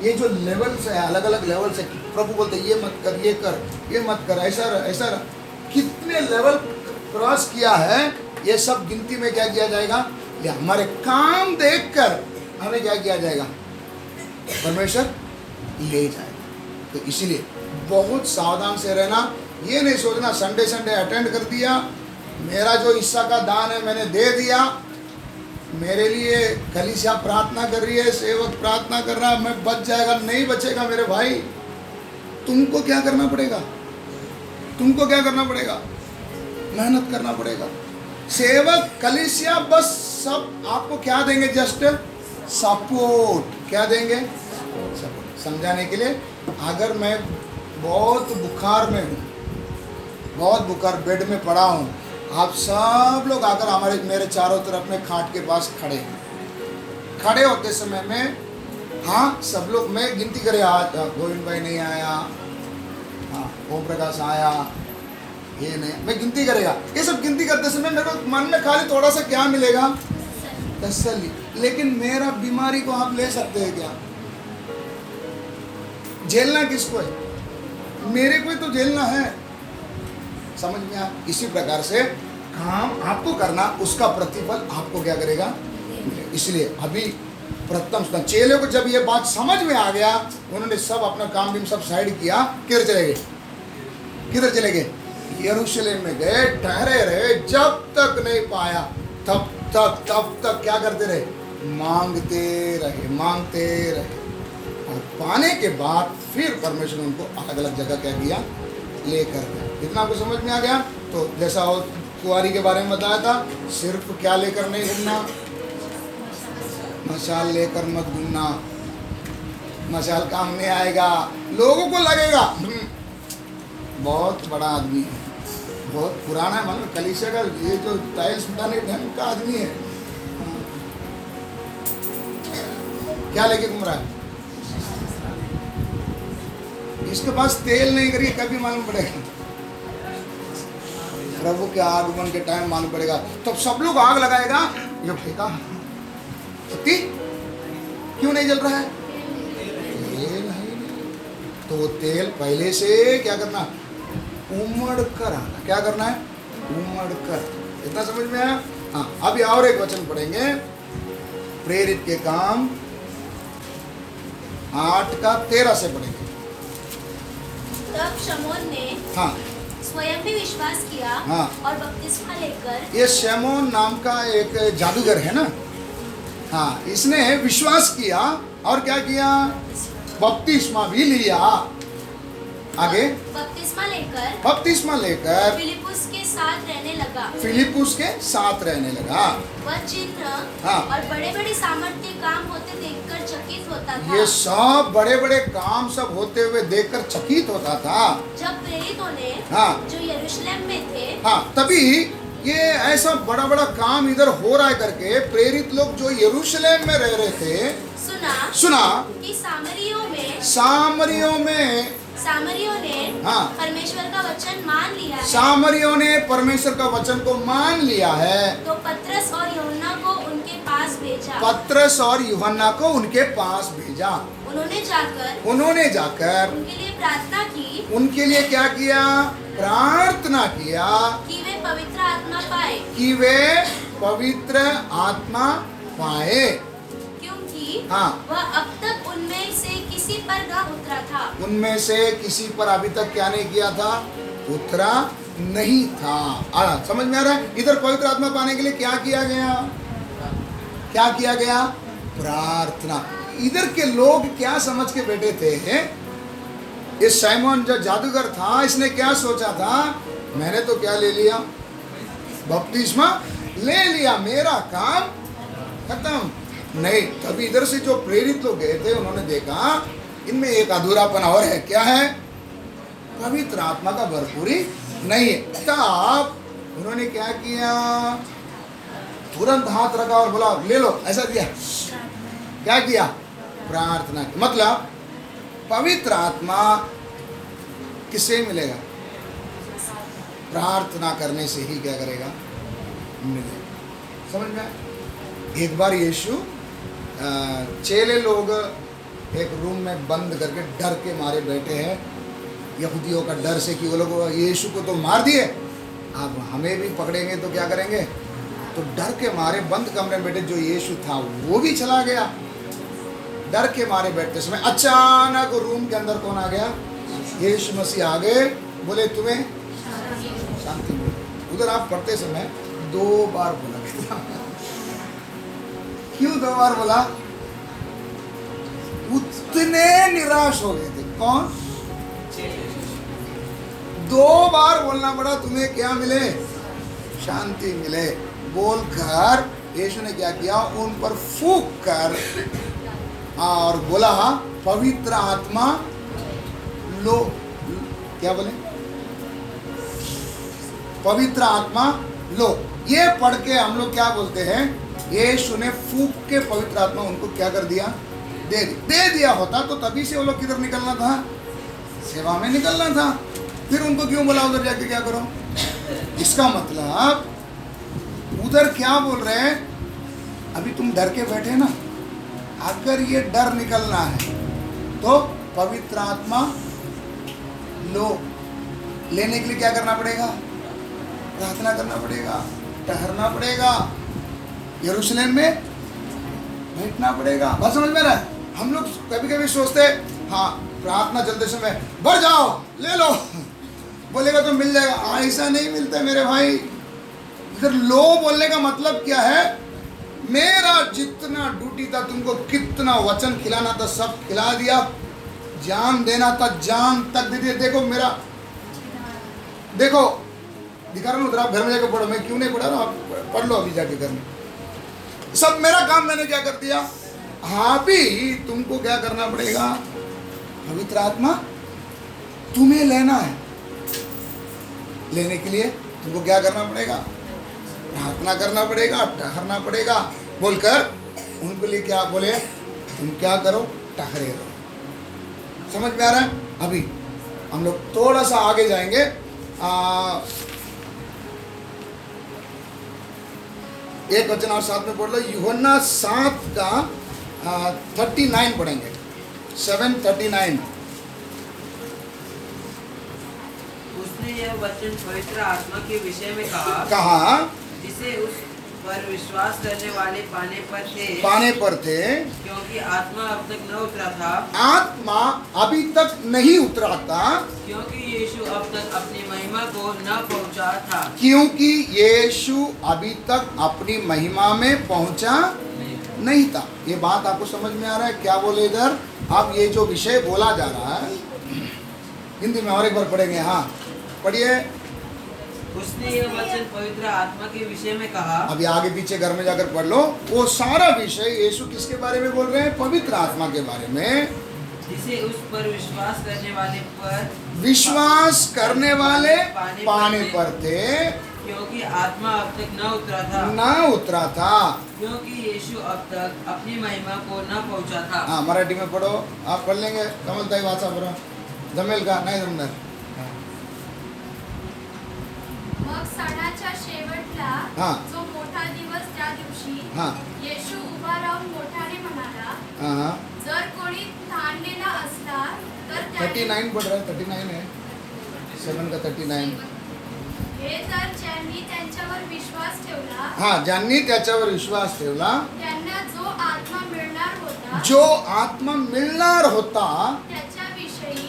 ये जो लेवल्स है, अलग अलग लेवल्स है। प्रभु बोलते ये मत कर, ये कर, ये मत कर, ऐसा रह, ऐसा रह। कितने लेवल क्रॉस किया है, ये सब गिनती में क्या किया जाएगा? ये हमारे काम देखकर हमें क्या किया जाएगा? परमेश्वर ले जाएगा। तो इसीलिए बहुत सावधान से रहना। ये नहीं सोचना संडे अटेंड कर दिया, मेरा जो हिस्सा का दान है मैंने दे दिया, मेरे लिए कलीसिया प्रार्थना कर रही है, सेवक प्रार्थना कर रहा है, मैं बच जाएगा। नहीं बचेगा मेरे भाई। तुमको क्या करना पड़ेगा? तुमको क्या करना पड़ेगा? मेहनत करना पड़ेगा। सेवक कलीसिया बस सब आपको क्या देंगे? Just support. क्या देंगे? सपोर्ट, समझाने के लिए। अगर मैं बहुत बुखार में हूँ, बहुत बुखार, बेड में पड़ा हूँ, आप सब लोग आकर मेरे चारों तरफ में खाट के पास खड़े होते समय में, हाँ, सब लोग मैं गिनती करे, आज गोविंद भाई नहीं आया, हाँ, ओम प्रकाश आया, ये नहीं, मैं गिनती करेगा। ये सब गिनती करते समय मेरे को मन में खाली थोड़ा सा क्या मिलेगा? तसल्ली। लेकिन मेरा बीमारी को आप ले सकते हैं क्या? झेलना किसको है? मेरे को तो झेलना है। समझ में आ? इसी प्रकार से काम आपको करना, उसका प्रतिफल आपको क्या करेगा? इसलिए अभी प्रथम सुना, चेले को जब ये बात समझ में आ गया, उन्होंने सब अपना काम भी सब साइड किया। किधर चले गए? किधर चले गए? यरूशलेम में गए, ठहरे रहे। जब तक नहीं पाया तब तक क्या करते रहे? मांगते रहे। और पाने के बाद फिर परमेश्वर ने उनको अलग अलग जगह क्या किया? लेकर गया। इतना आपको समझ में आ गया? तो जैसा वो कुंवारी के बारे में बताया था, सिर्फ क्या लेकर नहीं घूमना? मशाल लेकर मत घूमना। मशाल काम नहीं आएगा। लोगों को लगेगा बहुत बड़ा आदमी है, बहुत पुराना है, मतलब कलीसिया का ये जो टाइल्स उठाने ढंग का आदमी है। क्या लेके घूम रहा है? इसके पास तेल नहीं करिए, कभी मालूम पड़ेगा। प्रभु के आगमन के टाइम मालूम पड़ेगा। तब सब लोग आग लगाएगा। ये फेंका सत्ती क्यों नहीं जल रहा है? तेल नहीं। तो तेल पहले से क्या करना? उमड़ कर आना। क्या करना है? उमड़ कर। इतना समझ में आया? हाँ, अभी और एक वचन पढ़ेंगे, प्रेरित के काम 8:13 से पढ़ेंगे। तब शमौन ने हाँ स्वयं भी विश्वास किया, हाँ, और बपतिस्मा लेकर। ये शमौन नाम का एक जादूगर है ना, हाँ, इसने विश्वास किया और क्या किया? बपतिस्मा भी लिया। आगे बपतिस्मा लेकर फिलिपुस के साथ रहने लगा। फिलिपुस के साथ रहने लगा। वह चिन्ह हाँ। और बड़े-बड़े सामर्थ्य काम होते देखकर चकित होता था। ये सब बड़े बड़े काम सब होते हुए देखकर चकित होता था। जब प्रेरितों ने हाँ। जो यरूशलेम में थे, हाँ, तभी ये ऐसा बड़ा बड़ा काम इधर हो रहा है करके प्रेरित लोग जो यरूशलेम में रह रहे थे सुना कि सामरियों ने हाँ। परमेश्वर का वचन मान लिया है। सामरियों ने परमेश्वर का वचन को मान लिया है। तो पतरस और यूहन्ना को उनके पास भेजा। पतरस और यूहन्ना को उनके पास भेजा। उन्होंने जाकर उनके लिए प्रार्थना की। उनके लिए क्या किया? प्रार्थना किया कि वे पवित्र आत्मा पाए। कि वे पवित्र आत्मा पाए। क्योंकि हाँ। वह अब तक उनमें से किसी पर न उतरा था। उनमें से किसी पर अभी तक क्या नहीं किया था? उतरा नहीं था। समझ में आ रहा है? इधर पवित्र आत्मा पाने के लिए क्या किया गया? क्या किया गया? प्रार्थना। इधर के लोग क्या समझ के बैठे थे? ये साइमन जो जादूगर था, इसने क्या सोचा था? मैंने तो क्या ले लिया? बपतिस्मा ले लिया, मेरा काम खत्म। नहीं, तभी इधर से जो प्रेरित लोग गए थे उन्होंने देखा इनमें एक अधूरापन और है। क्या है? पवित्र आत्मा का भरपूरी नहीं है। तब उन्होंने क्या किया? तुरंत हाथ रखा और बोला ले लो, ऐसा दिया। क्या किया? प्रार्थना की। मतलब पवित्र आत्मा किससे मिलेगा? प्रार्थना करने से ही क्या करेगा? मिलेगा। समझ में आया? एक बार यीशु चेले लोग एक रूम में बंद करके डर के मारे बैठे हैं, यहूदियों का डर से कि वो लोग यीशु को तो मार दिए, अब हमें भी पकड़ेंगे तो क्या करेंगे? तो डर के मारे बंद कमरे में बैठे जो यीशु था वो भी चला गया। डर के मारे बैठते समय अचानक रूम के अंदर कौन आ गया? यीशु मसीह आ गए, बोले तुम्हें शांति मिले। उधर आप पढ़ते समय 2 बार बोला। क्यों 2 बार बोला? उतने निराश हो गए थे। कौन? 2 बार बोलना पड़ा तुम्हें क्या मिले? शांति मिले बोलकर यीशु ने क्या किया? उन पर फूंक कर और बोला पवित्र आत्मा लो। क्या बोले? पवित्र आत्मा लो। ये पढ़ के हम लोग क्या बोलते हैं? यीशु ने फूंक के पवित्र आत्मा उनको क्या कर दिया? दे दिया होता तो तभी से वो लोग किधर निकलना था? सेवा में निकलना था। फिर उनको क्यों बोला उधर जाके क्या करो? इसका मतलब उधर क्या बोल रहे हैं? अभी तुम डर के बैठे ना, अगर ये डर निकलना है तो पवित्र आत्मा लो। लेने के लिए क्या करना पड़ेगा? प्रार्थना करना पड़ेगा, ठहरना पड़ेगा, यरूशलेम में बैठना पड़ेगा। बात समझ में रहा है? हम लोग कभी कभी सोचते हाँ प्रार्थना चलते समय बढ़ जाओ ले लो, बोलेगा तो मिल जाएगा। ऐसा नहीं मिलता मेरे भाई। इधर लो बोलने का मतलब क्या है? मेरा जितना ड्यूटी था, तुमको कितना वचन खिलाना था सब खिला दिया, जान देना था जान तक दे दिया। देखो मेरा, देखो दिखा रहा हूँ, उधर आप घर में जाकर पढ़ो, मैं क्यों नहीं पढ़ा रहा, आप पढ़ लो अभी जाके घर में। सब मेरा काम मैंने क्या कर दिया। हाँ भी तुमको क्या करना पड़ेगा? पवित्र आत्मा तुम्हें लेना है। लेने के लिए तुमको क्या करना पड़ेगा? प्रार्थना करना पड़ेगा, ठहरना पड़ेगा। बोलकर उनके लिए क्या बोले? तुम क्या करो? ठहरे रहो। समझ में आ रहा है? अभी हम लोग थोड़ा सा आगे जाएंगे। एक वचन और साथ में पढ़ लो। यूहन्ना 7 का 39 पढ़ेंगे। 7:39। उसने यह वचन पवित्र आत्मा के विषय में कहा जिसे उस पर विश्वास करने वाले पाने पर थे क्योंकि आत्मा अब तक न उतरा था। आत्मा अभी तक नहीं उतरा था क्योंकि यीशु अब तक अपनी महिमा को न पहुंचा था। क्योंकि यीशु अभी तक अपनी महिमा में पहुंचा नहीं था। ये बात आपको समझ में आ रहा है? क्या बोले इधर? अब ये जो विषय बोला जा रहा है हिंदी में और एक बार पढ़ेंगे। हाँ पढ़िए। उसने यह वचन पवित्र आत्मा के विषय में कहा। अभी आगे पीछे घर में जाकर पढ़ लो। वो सारा विषय यीशु किसके बारे में बोल रहे हैं? पवित्र आत्मा के बारे में, जिसे उस पर विश्वास करने वाले पाने पर थे, क्योंकि आत्मा अब तक न उतरा था, क्योंकि यीशु अब तक अपनी महिमा को न पहुंचा था। हाँ मराठी में पढ़ो, आप पढ़ लेंगे। कमलताई वाचा बरं, जमेल का? नाही जमणार। मग सणाच्या शेवटला हाँ। जो मोठा दिवस त्या दिवशी हाँ। येशू उभा राहून मोठ्याने म्हणाला, हाँ जर कोणी ठाणलेला असला तर 39 पढ़ रहा है, 39 है, 7 का 39। हे तर ज्यांनी त्यांच्यावर विश्वास ठेवला, हाँ ज्यांनी त्याच्यावर विश्वास ठेवला, त्यांना जो आत्मा मिळणार होता, जो आत्मा मिळणार होता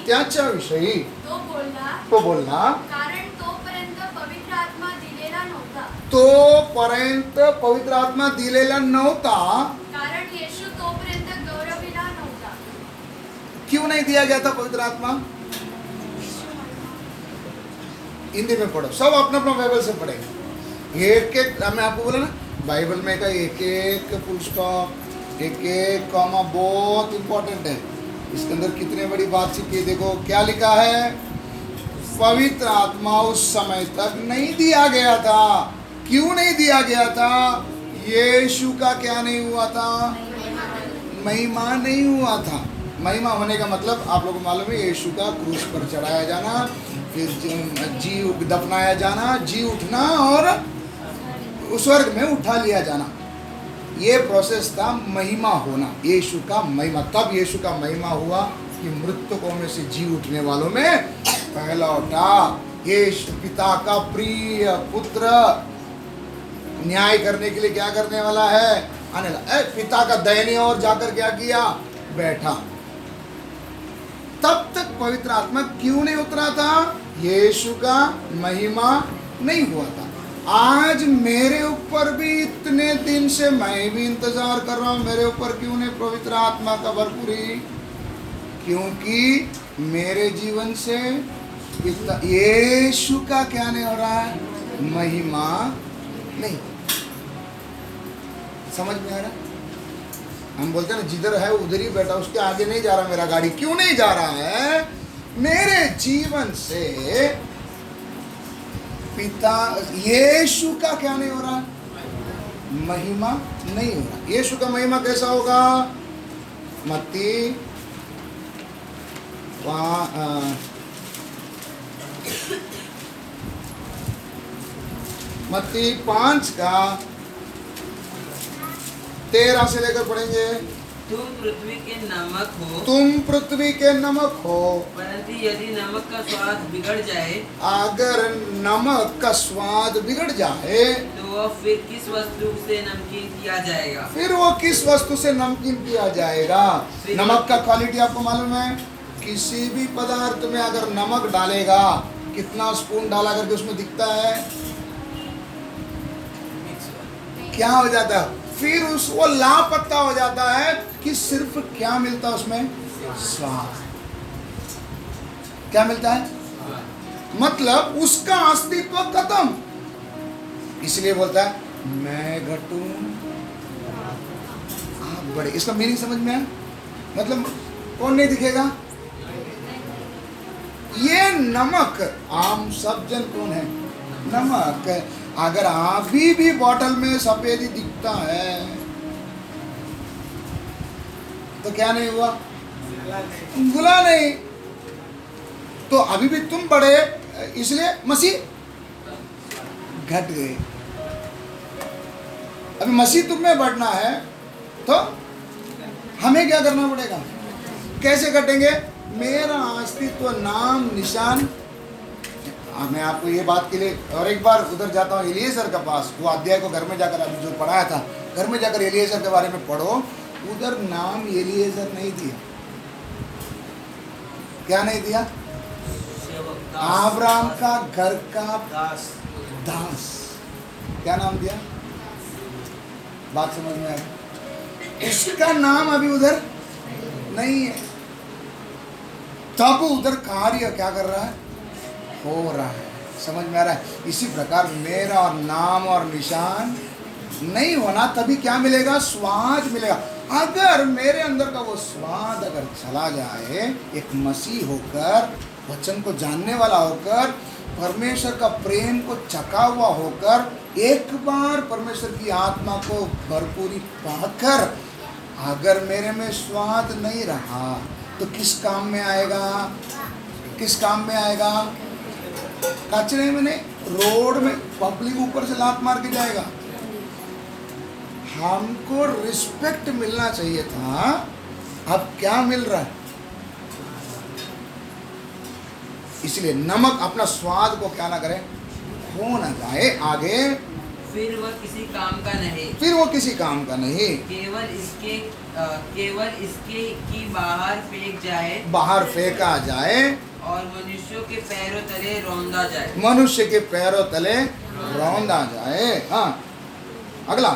त्याच्याविषयी तो बोलला, कारण तोपर्यंत पवित्र आत्मा दिलेला नव्हता, तोपर्यंत पवित्र आत्मा दिलेला नव्हता, कारण येशू तोपर्यंत गौरविला नव्हता। क्यों नहीं दिया गया था पवित्र आत्मा? हिंदी में पढ़ो, सब अपना अपना बाइबल से पढ़ेंगे। एक एक मैं आपको बोला ना, बाइबल में का एक एक फुल स्टॉप, एक एक कॉमा बहुत इंपॉर्टेंट है। इसके अंदर कितने बड़ी बात छिपी है। देखो क्या लिखा है, पवित्र आत्मा उस समय तक नहीं दिया गया था। क्यों नहीं दिया गया था? यीशु का क्या नहीं हुआ था? महिमा नहीं हुआ था। महिमा होने का मतलब आप लोगों को मालूम है, यीशु का क्रूस पर चढ़ाया जाना, फिर जी दफनाया जाना, जी उठना और स्वर्ग में उठा लिया जाना, ये प्रोसेस था महिमा होना, यीशु का महिमा। तब यीशु का महिमा हुआ कि मृतकों में से जी उठने वालों में पहला उठा। यीशु पिता का प्रिय पुत्र न्याय करने के लिए क्या करने वाला है? आने लगा। पिता का दाहिने ओर जाकर क्या किया? बैठा। तब तक पवित्र आत्मा क्यों नहीं उतरा था? यीशु का महिमा नहीं हुआ था। आज मेरे ऊपर भी इतने दिन से मैं भी इंतजार कर रहा हूँ, मेरे ऊपर क्यों नहीं पवित्र आत्मा का भरपूरी? क्योंकि मेरे जीवन से यीशु का क्या नहीं हो रहा है? महिमा नहीं। समझ में आ रहा? हम बोलते हैं ना, जिधर है उधर ही बैठा, उसके आगे नहीं जा रहा मेरा गाड़ी। क्यों नहीं जा रहा है? मेरे जीवन से पिता यीशु का क्या नहीं हो रहा? महिमा नहीं हो रहा। यीशु का महिमा कैसा होगा? मत्ती मत्ती 5 का 13 से लेकर पढ़ेंगे। तुम पृथ्वी के नमक हो, तुम पृथ्वी के नमक हो, परंतु यदि नमक का स्वाद बिगड़ जाए, अगर नमक का स्वाद बिगड़ जाए तो वह फिर किस वस्तु से नमकीन किया जाएगा? फिर वो किस वस्तु से नमकीन किया जाएगा? नमक का क्वालिटी आपको मालूम है? किसी भी पदार्थ में अगर नमक डालेगा, कितना स्पून डाला करके उसमें दिखता है? क्या हो जाता है? फिर वो लापता हो जाता है कि सिर्फ क्या मिलता है उसमें? स्वाद। क्या मिलता है? मतलब उसका अस्तित्व खत्म। इसलिए बोलता है मैं घटूं आप बड़े। इसका मीनिंग समझ में आया? मतलब कौन नहीं दिखेगा? ये नमक, आम सब जन कौन है? नमक। अगर अभी भी बॉटल में सफेदी दिखता है तो क्या नहीं हुआ? गुला नहीं। तो अभी भी तुम बड़े, इसलिए मसीह घट गए। अभी मसीह तुम में बढ़ना है तो हमें क्या करना पड़ेगा? कैसे घटेंगे? मेरा अस्तित्व, नाम, निशान। मैं आपको ये बात के लिए और एक बार उधर जाता हूँ एलिएजर के पास। वो अध्याय को घर में जाकर अभी जो पढ़ाया था, घर में जाकर एलिएजर के बारे में पढ़ो। उधर नाम एलिएजर नहीं दिया। क्या नहीं दिया? अब्राहम का घर का दास। क्या नाम दिया? बात समझ में आ गई? उसका नाम अभी उधर नहीं है, तब उधर कार्य क्या कर रहा है, हो रहा है। समझ में आ रहा है? इसी प्रकार मेरा और नाम और निशान नहीं होना, तभी क्या मिलेगा, स्वाद मिलेगा। अगर मेरे अंदर का वो स्वाद अगर चला जाए, एक मसीह होकर, वचन को जानने वाला होकर, परमेश्वर का प्रेम को चखा हुआ होकर, एक बार परमेश्वर की आत्मा को भरपूरी पाकर अगर मेरे में स्वाद नहीं रहा, तो किस काम में आएगा, किस काम में आएगा, कचरे में नहीं, रोड में पब्लिक ऊपर से लात मार के जाएगा। हमको रिस्पेक्ट मिलना चाहिए था, अब क्या मिल रहा है। इसलिए नमक अपना स्वाद को क्या ना करे, खो ना जाए। आगे, फिर वह किसी काम का नहीं, फिर वो किसी काम का नहीं, केवल इसके की बाहर फेंक जाए, बाहर फेंका जाए और मनुष्यों के पैरों तले रौंदा जाए, मनुष्य के पैरों तले रौंदा जाए। हाँ, अगला,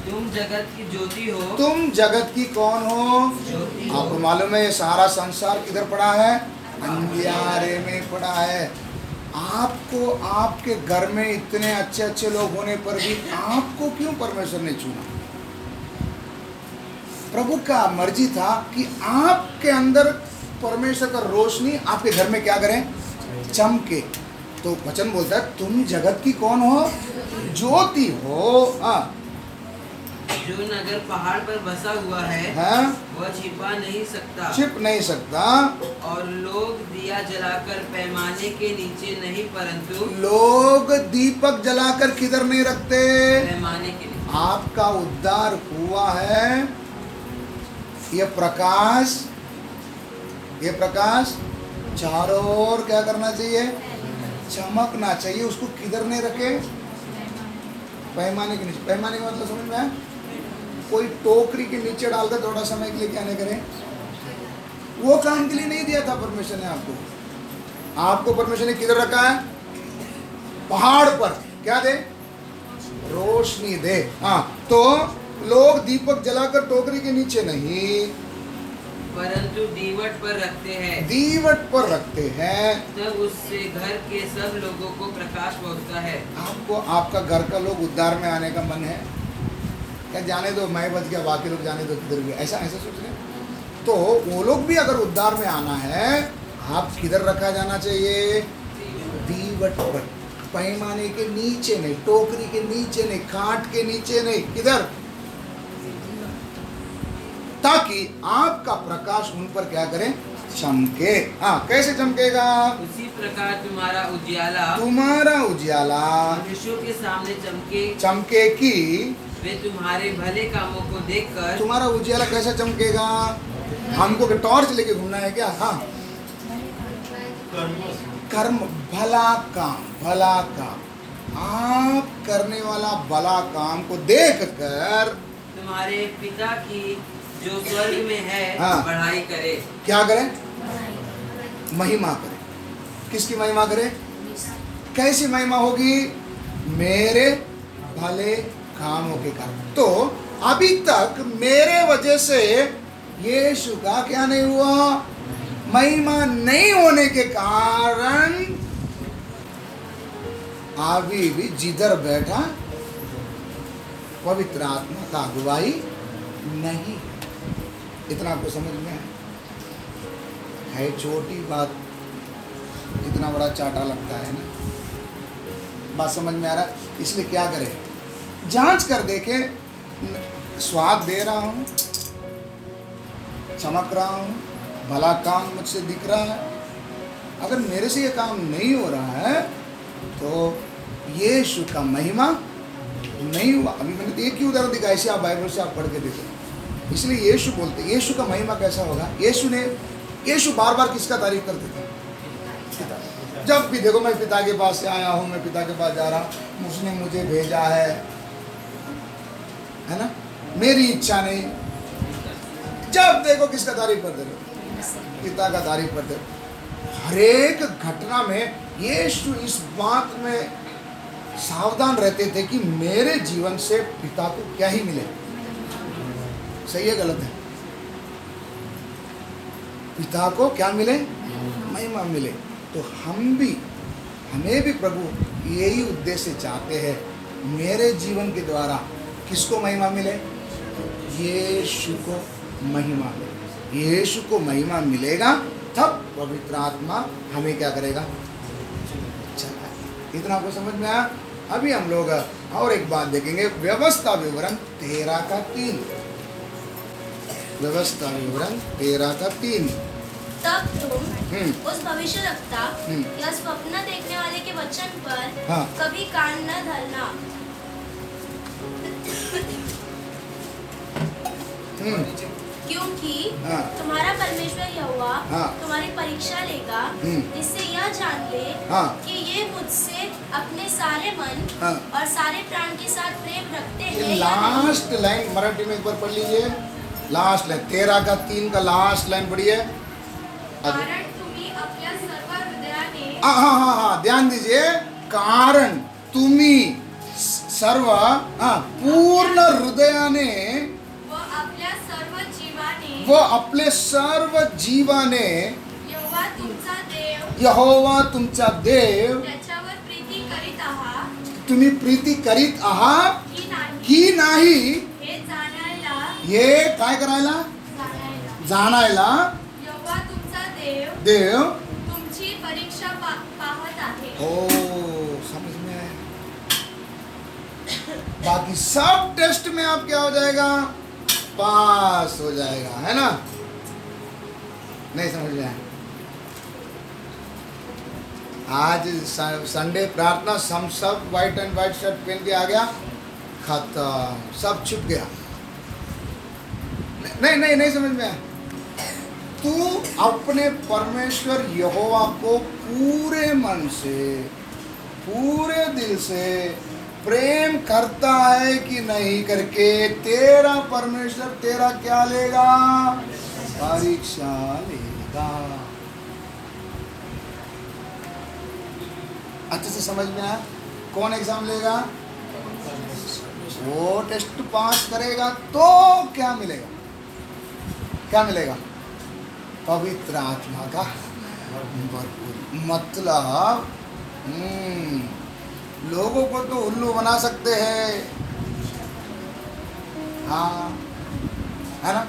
तुम जगत की ज्योति हो। तुम जगत की कौन हो, ज्योति हो। आपको मालूम है ये सारा संसार किधर पड़ा है, अंधियारे में पड़ा है। आपको आपके घर में इतने अच्छे अच्छे लोग होने पर भी आपको क्यों परमेश्वर ने चुना। प्रभु का मर्जी था कि आपके अंदर परमेश्वर का रोशनी आपके घर में क्या करें, चमके। तो वचन बोलता है तुम जगत की कौन हो, ज्योति हो। हाँ, जो नगर पहाड़ पर बसा हुआ है, हाँ, वह छिपा नहीं सकता, छिप नहीं सकता। और लोग दिया जलाकर पैमाने के नीचे नहीं, परंतु लोग दीपक जलाकर किधर नहीं रखते, पैमाने के नीचे। आपका उद्धार हुआ है, ये प्रकाश, ये प्रकाश चारों ओर क्या करना चाहिए, चमकना चाहिए। उसको किधर नहीं रखे, पैमाने के नीचे। पैमाने का मतलब समझ में आया, कोई टोकरी के नीचे डालकर थोड़ा समय के लिए क्या नहीं करें, वो काम के लिए नहीं दिया था परमेश्वर ने आपको। आपको परमेश्वर ने किधर रखा है, पहाड़ पर। क्या दे, रोशनी दे। हाँ, तो लोग दीपक जलाकर टोकरी के नीचे नहीं, परंतु दीवट पर रखते हैं, दीवट पर रखते हैं, तब उससे घर के सब लोगों को प्रकाश पहुंचता है। आपको आपका घर का लोग उद्धार में आने का मन है क्या, जाने दो मैं बच गया बाकी लोग जाने दो किधर गए, ऐसा ऐसा सोच रहे हैं। तो वो लोग भी अगर उद्धार में आना है, आप किधर रखा जाना चाहिए, दीवट पर, पैमाने के नीचे नहीं, टोकरी के नीचे नहीं, खाट के नीचे नहीं, किधर, ताकि आपका प्रकाश उन पर क्या करे, चमके। हाँ, कैसे चमकेगा, उसी प्रकार तुम्हारा उजियाला, तुम्हारा उजियाला मनुष्यों के सामने चमके, चमके कि वे तुम्हारे भले कामों को देखकर। तुम्हारा उजियाला कैसे चमकेगा, हमको के टॉर्च लेके घूमना है क्या। हाँ, कर्म, भला काम, भला काम, आप करने वाला भला काम को देखकर तुम्हारे पिता की जो स्वर्ग में है, हाँ, बढ़ाई करे। क्या करें, महिमा करें। किसकी महिमा करें, कैसी महिमा होगी, मेरे भले कामों के कारण। तो अभी तक मेरे वजह से यीशु का क्या नहीं हुआ, महिमा नहीं होने के कारण अभी भी जिधर बैठा पवित्र आत्मा का अगुवाई नहीं। इतना आपको समझ में है छोटी बात, इतना बड़ा चाटा लगता है ना, बात समझ में आ रहा है। इसलिए क्या करें, जांच कर देखे, स्वाद दे रहा हूँ, चमक रहा हूँ, भला काम मुझसे दिख रहा है। अगर मेरे से ये काम नहीं हो रहा है तो यीशु का महिमा नहीं हुआ। अभी मैंने एक ही उदाहरण दिखा, ऐसे आप बाइबल से आप पढ़ के देखो। इसलिए यीशु बोलते, यीशु का महिमा कैसा होगा, यीशु बार बार किसका तारीफ करते थे, पिता। जब भी देखो मैं पिता के पास से आया हूँ, मैं पिता के पास जा रहा हूँ, उसने मुझे भेजा है ना, मेरी इच्छा नहीं। जब देखो किसका तारीफ करते रहो, पिता का तारीफ करते रहो। हर एक घटना में यीशु इस बात में सावधान रहते थे कि मेरे जीवन से पिता को क्या ही मिले, सही है गलत है? पिता को क्या मिले? महिमा मिले। तो हमें भी प्रभु यही उद्देश्य चाहते हैं, मेरे जीवन के द्वारा किसको महिमा मिले? यीशु को महिमा मिले। यीशु को महिमा मिलेगा तब पवित्र आत्मा हमें क्या करेगा? चलाएगा। इतना आपको समझ में आया? अभी हम लोग और एक बात देखेंगे, व्यवस्था विवरण 13:3। व्यवस्था विवरण 13:3। तब तुम उस भविष्यवक्ता या स्वप्न देखने वाले के वचन पर हाँ। कभी कान न धरना, क्योंकि हाँ। तुम्हारा परमेश्वर यहोवा हाँ। तुम्हारी परीक्षा लेगा, जिससे यह जान ले हाँ। कि ये मुझसे अपने सारे मन हाँ। और सारे प्राण के साथ प्रेम रखते ये हैं या नहीं। लास्ट लाइन मराठी में एक बार पढ़ लीजिए। लास्ट लाइन 13:3 का लास्ट लाइन पढ़िए। कारण तुम्ही आपल्या सर्व हृदयाने हाँ, ध्यान दीजिए। कारण तुम्ही सर्व पूर्ण हृदयाने व आपल्या सर्व जीवाने व आपले सर्व जीवाने यहोवा तुमचा देव यहोवा तुमचा देव त्याच्यावर प्रीती करीत आहात तुम्ही प्रीती करीत आहात की नाही की नाही, हे जाणायला हे काय करायला? जाणायला यहोवा तुमचा देव देव तुमची परीक्षा पाहत आहे। ओ, समझ में आया? बाकी सब टेस्ट में आप क्या हो जाएगा? पास हो जाएगा, है ना? नहीं समझ में आया? आज संडे प्रार्थना, हम सब व्हाइट एंड व्हाइट शर्ट पहन के आ गया, खत्म, सब छुप गया। नहीं समझ में आया? तू अपने परमेश्वर यहोवा को पूरे मन से, पूरे दिल से प्रेम करता है कि नहीं करके तेरा परमेश्वर तेरा क्या लेगा? परीक्षा लेगा। अच्छे से समझ में आया? कौन एग्जाम लेगा? वो टेस्ट पास करेगा तो क्या मिलेगा? क्या मिलेगा? पवित्र आत्मा का भरपूर। मतलब लोगों को तो उल्लू बना सकते हैं, हाँ, है ना?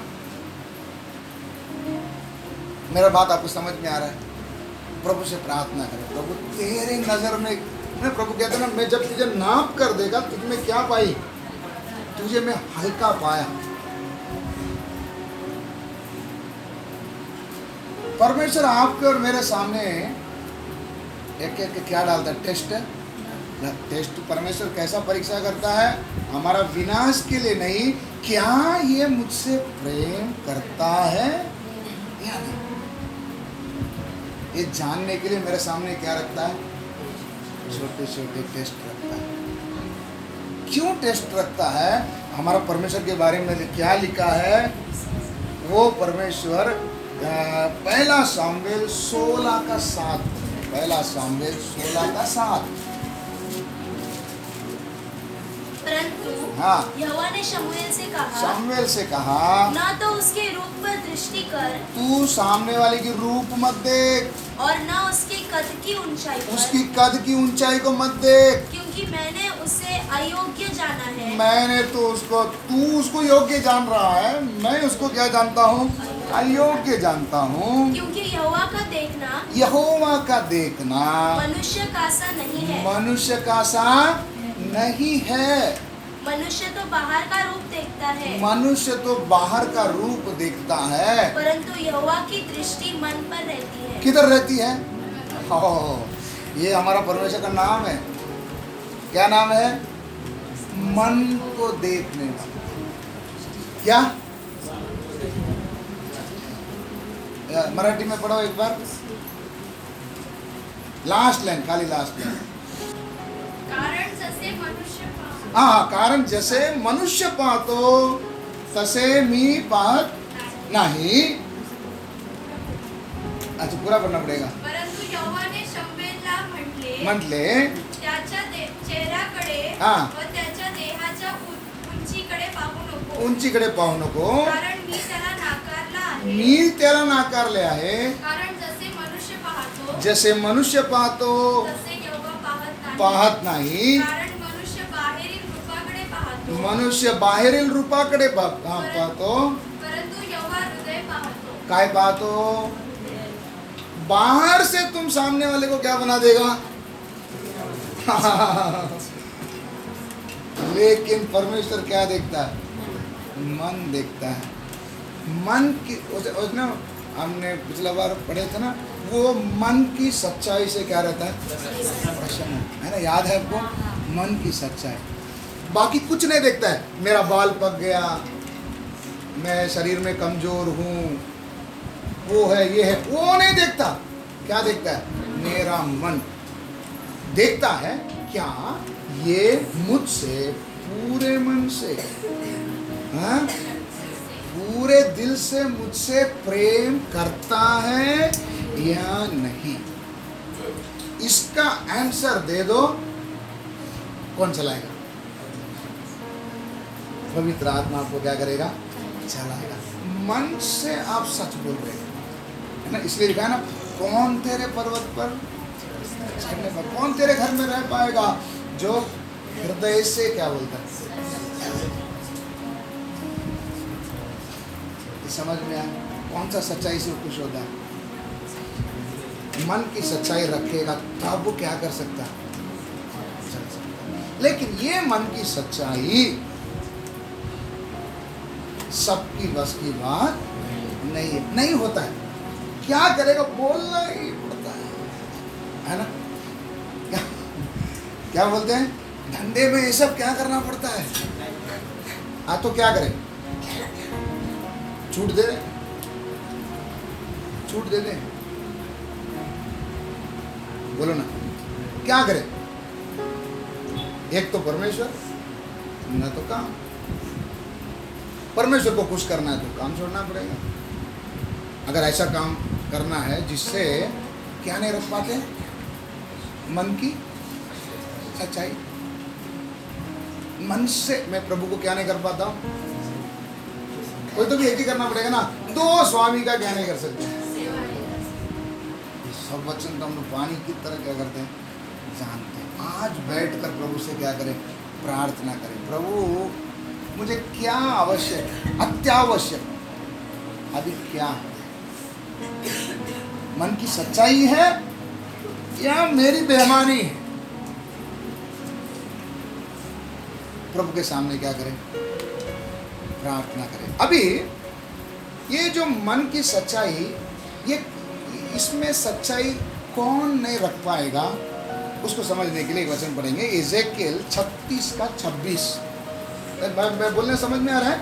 मेरा बात आपको समझ में आ रहा है? प्रभु से प्रार्थना करें, प्रभु तेरे नजर में, प्रभु कहते ना, मैं जब तुझे नाप कर देगा तुझ में क्या पाई? तुझे मैं हल्का पाया। परमेश्वर आपके और मेरे सामने एक एक क्या डालता है? टेस्ट। परमेश्वर कैसा परीक्षा करता है? हमारा विनाश के लिए नहीं, क्या ये मुझसे प्रेम करता है या नहीं, ये जानने के लिए मेरे सामने क्या रखता है? छोटे छोटे टेस्ट रखता है। क्यों टेस्ट रखता है? हमारा परमेश्वर के बारे में क्या लिखा है? वो परमेश्वर पहला सामुएल 16:7, पहला सामुएल 16:7। परंतु हाँ। यहोवा ने शमूएल से कहा ना तो उसके रूप पर दृष्टि कर, तू सामने वाले की रूप मत देख, और ना उसके कद की ऊंचाई पर, उसकी कद की ऊंचाई को मत देख, क्योंकि मैंने उसे अयोग्य जाना है। मैंने तो उसको, तू उसको योग्य जान रहा है, मैं उसको क्या जानता हूँ? अयोग्य जानता हूँ। क्योंकि यहोवा का देखना, यहोवा का देखना मनुष्य का सा नहीं है। मनुष्य का सा नहीं है। मनुष्य तो बाहर का रूप देखता है, मनुष्य तो बाहर का रूप देखता है, परंतु यहोवा की दृष्टि मन पर रहती है। किधर रहती है? ये हमारा परमेश्वर का नाम है। क्या नाम है? मन को देखने वाला। क्या? मराठी में पढ़ो एक बार, लास्ट लाइन, खाली लास्ट लाइन। कारण जसे मनुष्य हाँ, कारण जसे मनुष्य पाहतो तसे मी पाहत नाही। अच्छा, पूरा पढ़ना पड़ेगा। परंतु यहोवाने शमूएलला म्हटले त्याच्या चेहऱ्याकडे हाँ। व त्याच्या देहाच्या उंचीकडे पाहू नको। उंचीकडे पाहू नको, कारण मी त्याला नाकारला आहे. मी त्याला नाकारले आहे. कारण जसे मनुष्य पाहतो जसे मनुष्य पाहतो तसे यहोवा पाहत नाही. पाहत नाही. कारण मनुष्य बाहेरील रूपाकडे पाहतो, मनुष्य बाहेरील रूपाकडे पाहतो, परंतु यहोवा हृदय पाहतो. काय पाहतो? बाहर से तुम सामने वाले को क्या बना देगा? लेकिन परमेश्वर क्या देखता है? मन देखता है। मन की ना, हमने पिछला बार पढ़े थे ना, वो मन की सच्चाई से क्या रहता है? प्रसन्न है ना, याद है आपको? मन की सच्चाई, बाकी कुछ नहीं देखता है। मेरा बाल पक गया, मैं शरीर में कमजोर हूँ, वो है ये है, वो नहीं देखता। क्या देखता है? मेरा मन देखता है क्या ये मुझसे पूरे मन से, हाँ, पूरे दिल से मुझसे प्रेम करता है या नहीं। इसका आंसर दे दो, कौन चलाएगा? पवित्र आत्मा आपको क्या करेगा? चलाएगा। मन से आप सच बोल रहे हैं, है ना, इसलिए लिखा है ना, कौन तेरे पर्वत पर चढ़ने पर, कौन तेरे घर में रह पाएगा? जो हृदय से क्या बोलता है? समझ में आया? कौन सा सच्चाई से खुश होता है? मन की सच्चाई रखेगा तब वो क्या कर सकता है? लेकिन ये मन की सच्चाई सबकी बस की बात नहीं होता है। क्या करेगा? बोलना ही पड़ता है ना? क्या बोलते हैं? धंधे में ये सब क्या करना पड़ता है? तो क्या करें? छूट दे दे, छूट दे दे, बोलो ना, क्या करें? एक तो परमेश्वर, न तो काम। परमेश्वर को खुश करना है तो काम छोड़ना पड़ेगा। अगर ऐसा काम करना है जिससे क्या नहीं रख पाते? मन की सच्चाई। मन से मैं प्रभु को क्या नहीं कर पाता हूँ? कोई तो भी एक ही करना पड़ेगा ना, दो स्वामी का क्या नहीं कर सकते? सब वचन तो हम लोग पानी की तरह क्या करते हैं? जानते हैं। आज बैठकर प्रभु से क्या करें? प्रार्थना करें, प्रभु मुझे क्या आवश्यक, अत्यावश्यक अभी क्या है? मन की सच्चाई है या मेरी बेईमानी है? प्रभु के सामने क्या करें? प्रार्थना करें। अभी ये जो मन की सच्चाई, ये इसमें सच्चाई कौन नहीं रख पाएगा? उसको समझने के लिए एक वचन पढ़ेंगे, एजेकिएल 36 का 26। मैं बोलने समझ में आ रहा है?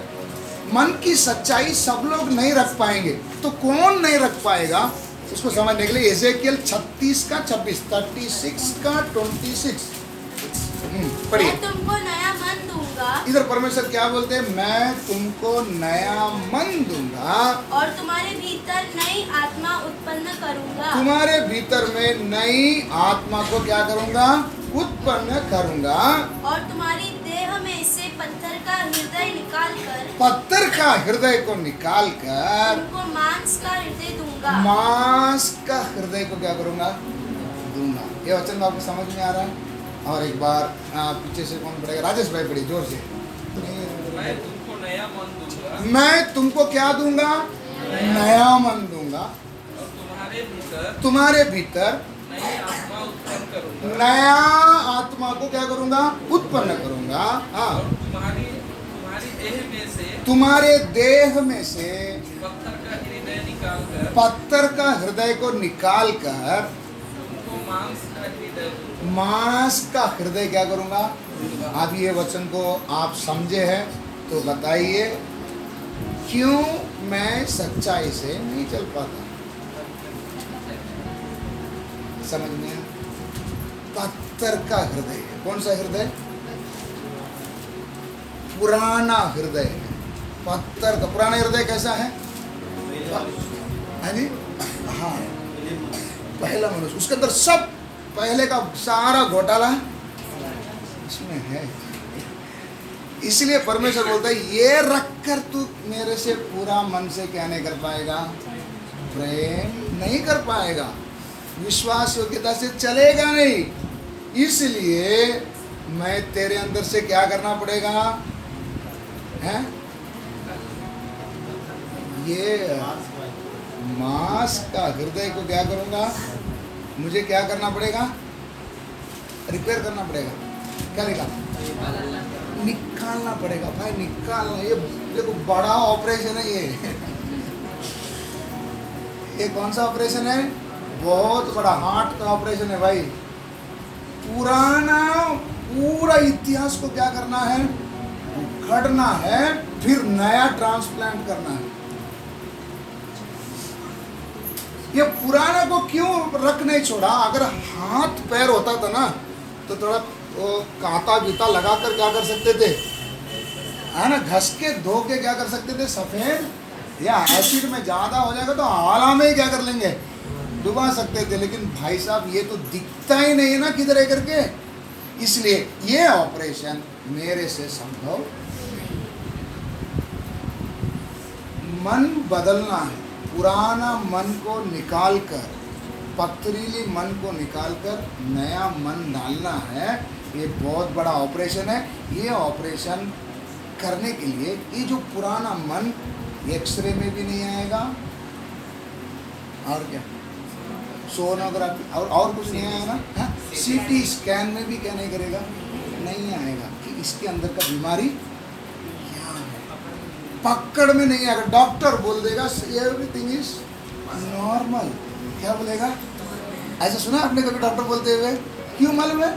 मन की सच्चाई सब लोग नहीं रख पाएंगे, तो कौन नहीं रख पाएगा? उसको समझने के लिए एजेकिएल 36 का 26, 36 का 26 पढ़िए। मैं तुमको नया मन दूंगा। इधर परमेश्वर क्या बोलते हैं? मैं तुमको नया मन दूंगा और तुम्हारे भीतर नई आत्मा उत्पन्न करूंगा। तुम्हारे भीतर में नई आत्मा को क्या करूंगा? उत्पन्न करूंगा। और तुम्हारी देह में से पत्थर का हृदय निकालकर, पत्थर का हृदय को निकालकर तुमको मांस का हृदय दूंगा। मांस का हृदय को क्या करूंगा? दूंगा। ये वचन आपको समझ में आ रहा है? और एक बार पीछे से कौन पढ़ेगा? राजेश भाई पढ़िए जोर से। मैं तुमको नया मन दूंगा। मैं तुमको क्या दूंगा? नया मन दूंगा। और तुम्हारे भीतर नई आत्मा उत्पन्न करूंगा। नया आत्मा को क्या करूंगा? उत्पन्न करूंगा। हाँ। और तुम्हारी तुम्हारे देह में से पत्थर का हृदय निकालकर, पत्थर का हृदय को निकालकर तुमको मांस का हृदय दूंगा। मांस का हृदय क्या करूंगा? अब ये वचन को आप समझे हैं तो बताइए, क्यों मैं सच्चाई से नहीं चल पाता? समझ में आया? पत्थर का हृदय है। कौन सा हृदय? पुराना हृदय है। पत्थर का पुराना हृदय कैसा है? जी हाँ, पहला मनुष्य, उसके अंदर सब पहले का सारा घोटाला इसमें है। इसलिए परमेश्वर बोलता है ये रख कर तू मेरे से पूरा मन से क्या नहीं कर पाएगा, प्रेम नहीं कर पाएगा, विश्वास योग्यता से चलेगा नहीं। इसलिए मैं तेरे अंदर से क्या करना पड़ेगा है, ये मांस का हृदय को क्या करूंगा, मुझे क्या करना पड़ेगा, रिपेयर करना पड़ेगा। क्या लिखा, निकालना पड़ेगा भाई, निकालना। ये देखो बड़ा ऑपरेशन है ये कौन सा ऑपरेशन है, बहुत बड़ा हार्ट का ऑपरेशन है भाई। पूरा इतिहास को क्या करना है, उखड़ना है, फिर नया ट्रांसप्लांट करना है। ये पुराना को क्यों रख नहीं छोड़ा, अगर हाथ पैर होता था ना तो थोड़ा कांटा बीता लगा कर क्या कर सकते थे, है ना, घस के धो के क्या कर सकते थे, सफेद या एसिड में ज्यादा हो जाएगा तो आला में ही क्या कर लेंगे, डुबा सकते थे। लेकिन भाई साहब ये तो दिखता ही नहीं है ना किधर है करके, इसलिए ये ऑपरेशन मेरे से संभव। मन बदलना है, पुराना मन को निकाल कर, पथरीली मन को निकाल कर नया मन डालना है। ये बहुत बड़ा ऑपरेशन है। ये ऑपरेशन करने के लिए ये जो पुराना मन एक्सरे में भी नहीं आएगा, और क्या, सोनोग्राफी और कुछ नहीं आएगा ना, सीटी स्कैन में भी क्या नहीं करेगा, नहीं आएगा कि इसके अंदर का बीमारी क्या है, पकड़ में नहीं आएगा। डॉक्टर बोल देगा एवरीथिंग इज नॉर्मल, क्या बोलेगा, ऐसा सुना आपने कभी डॉक्टर बोलते हुए, क्यों मालूम है,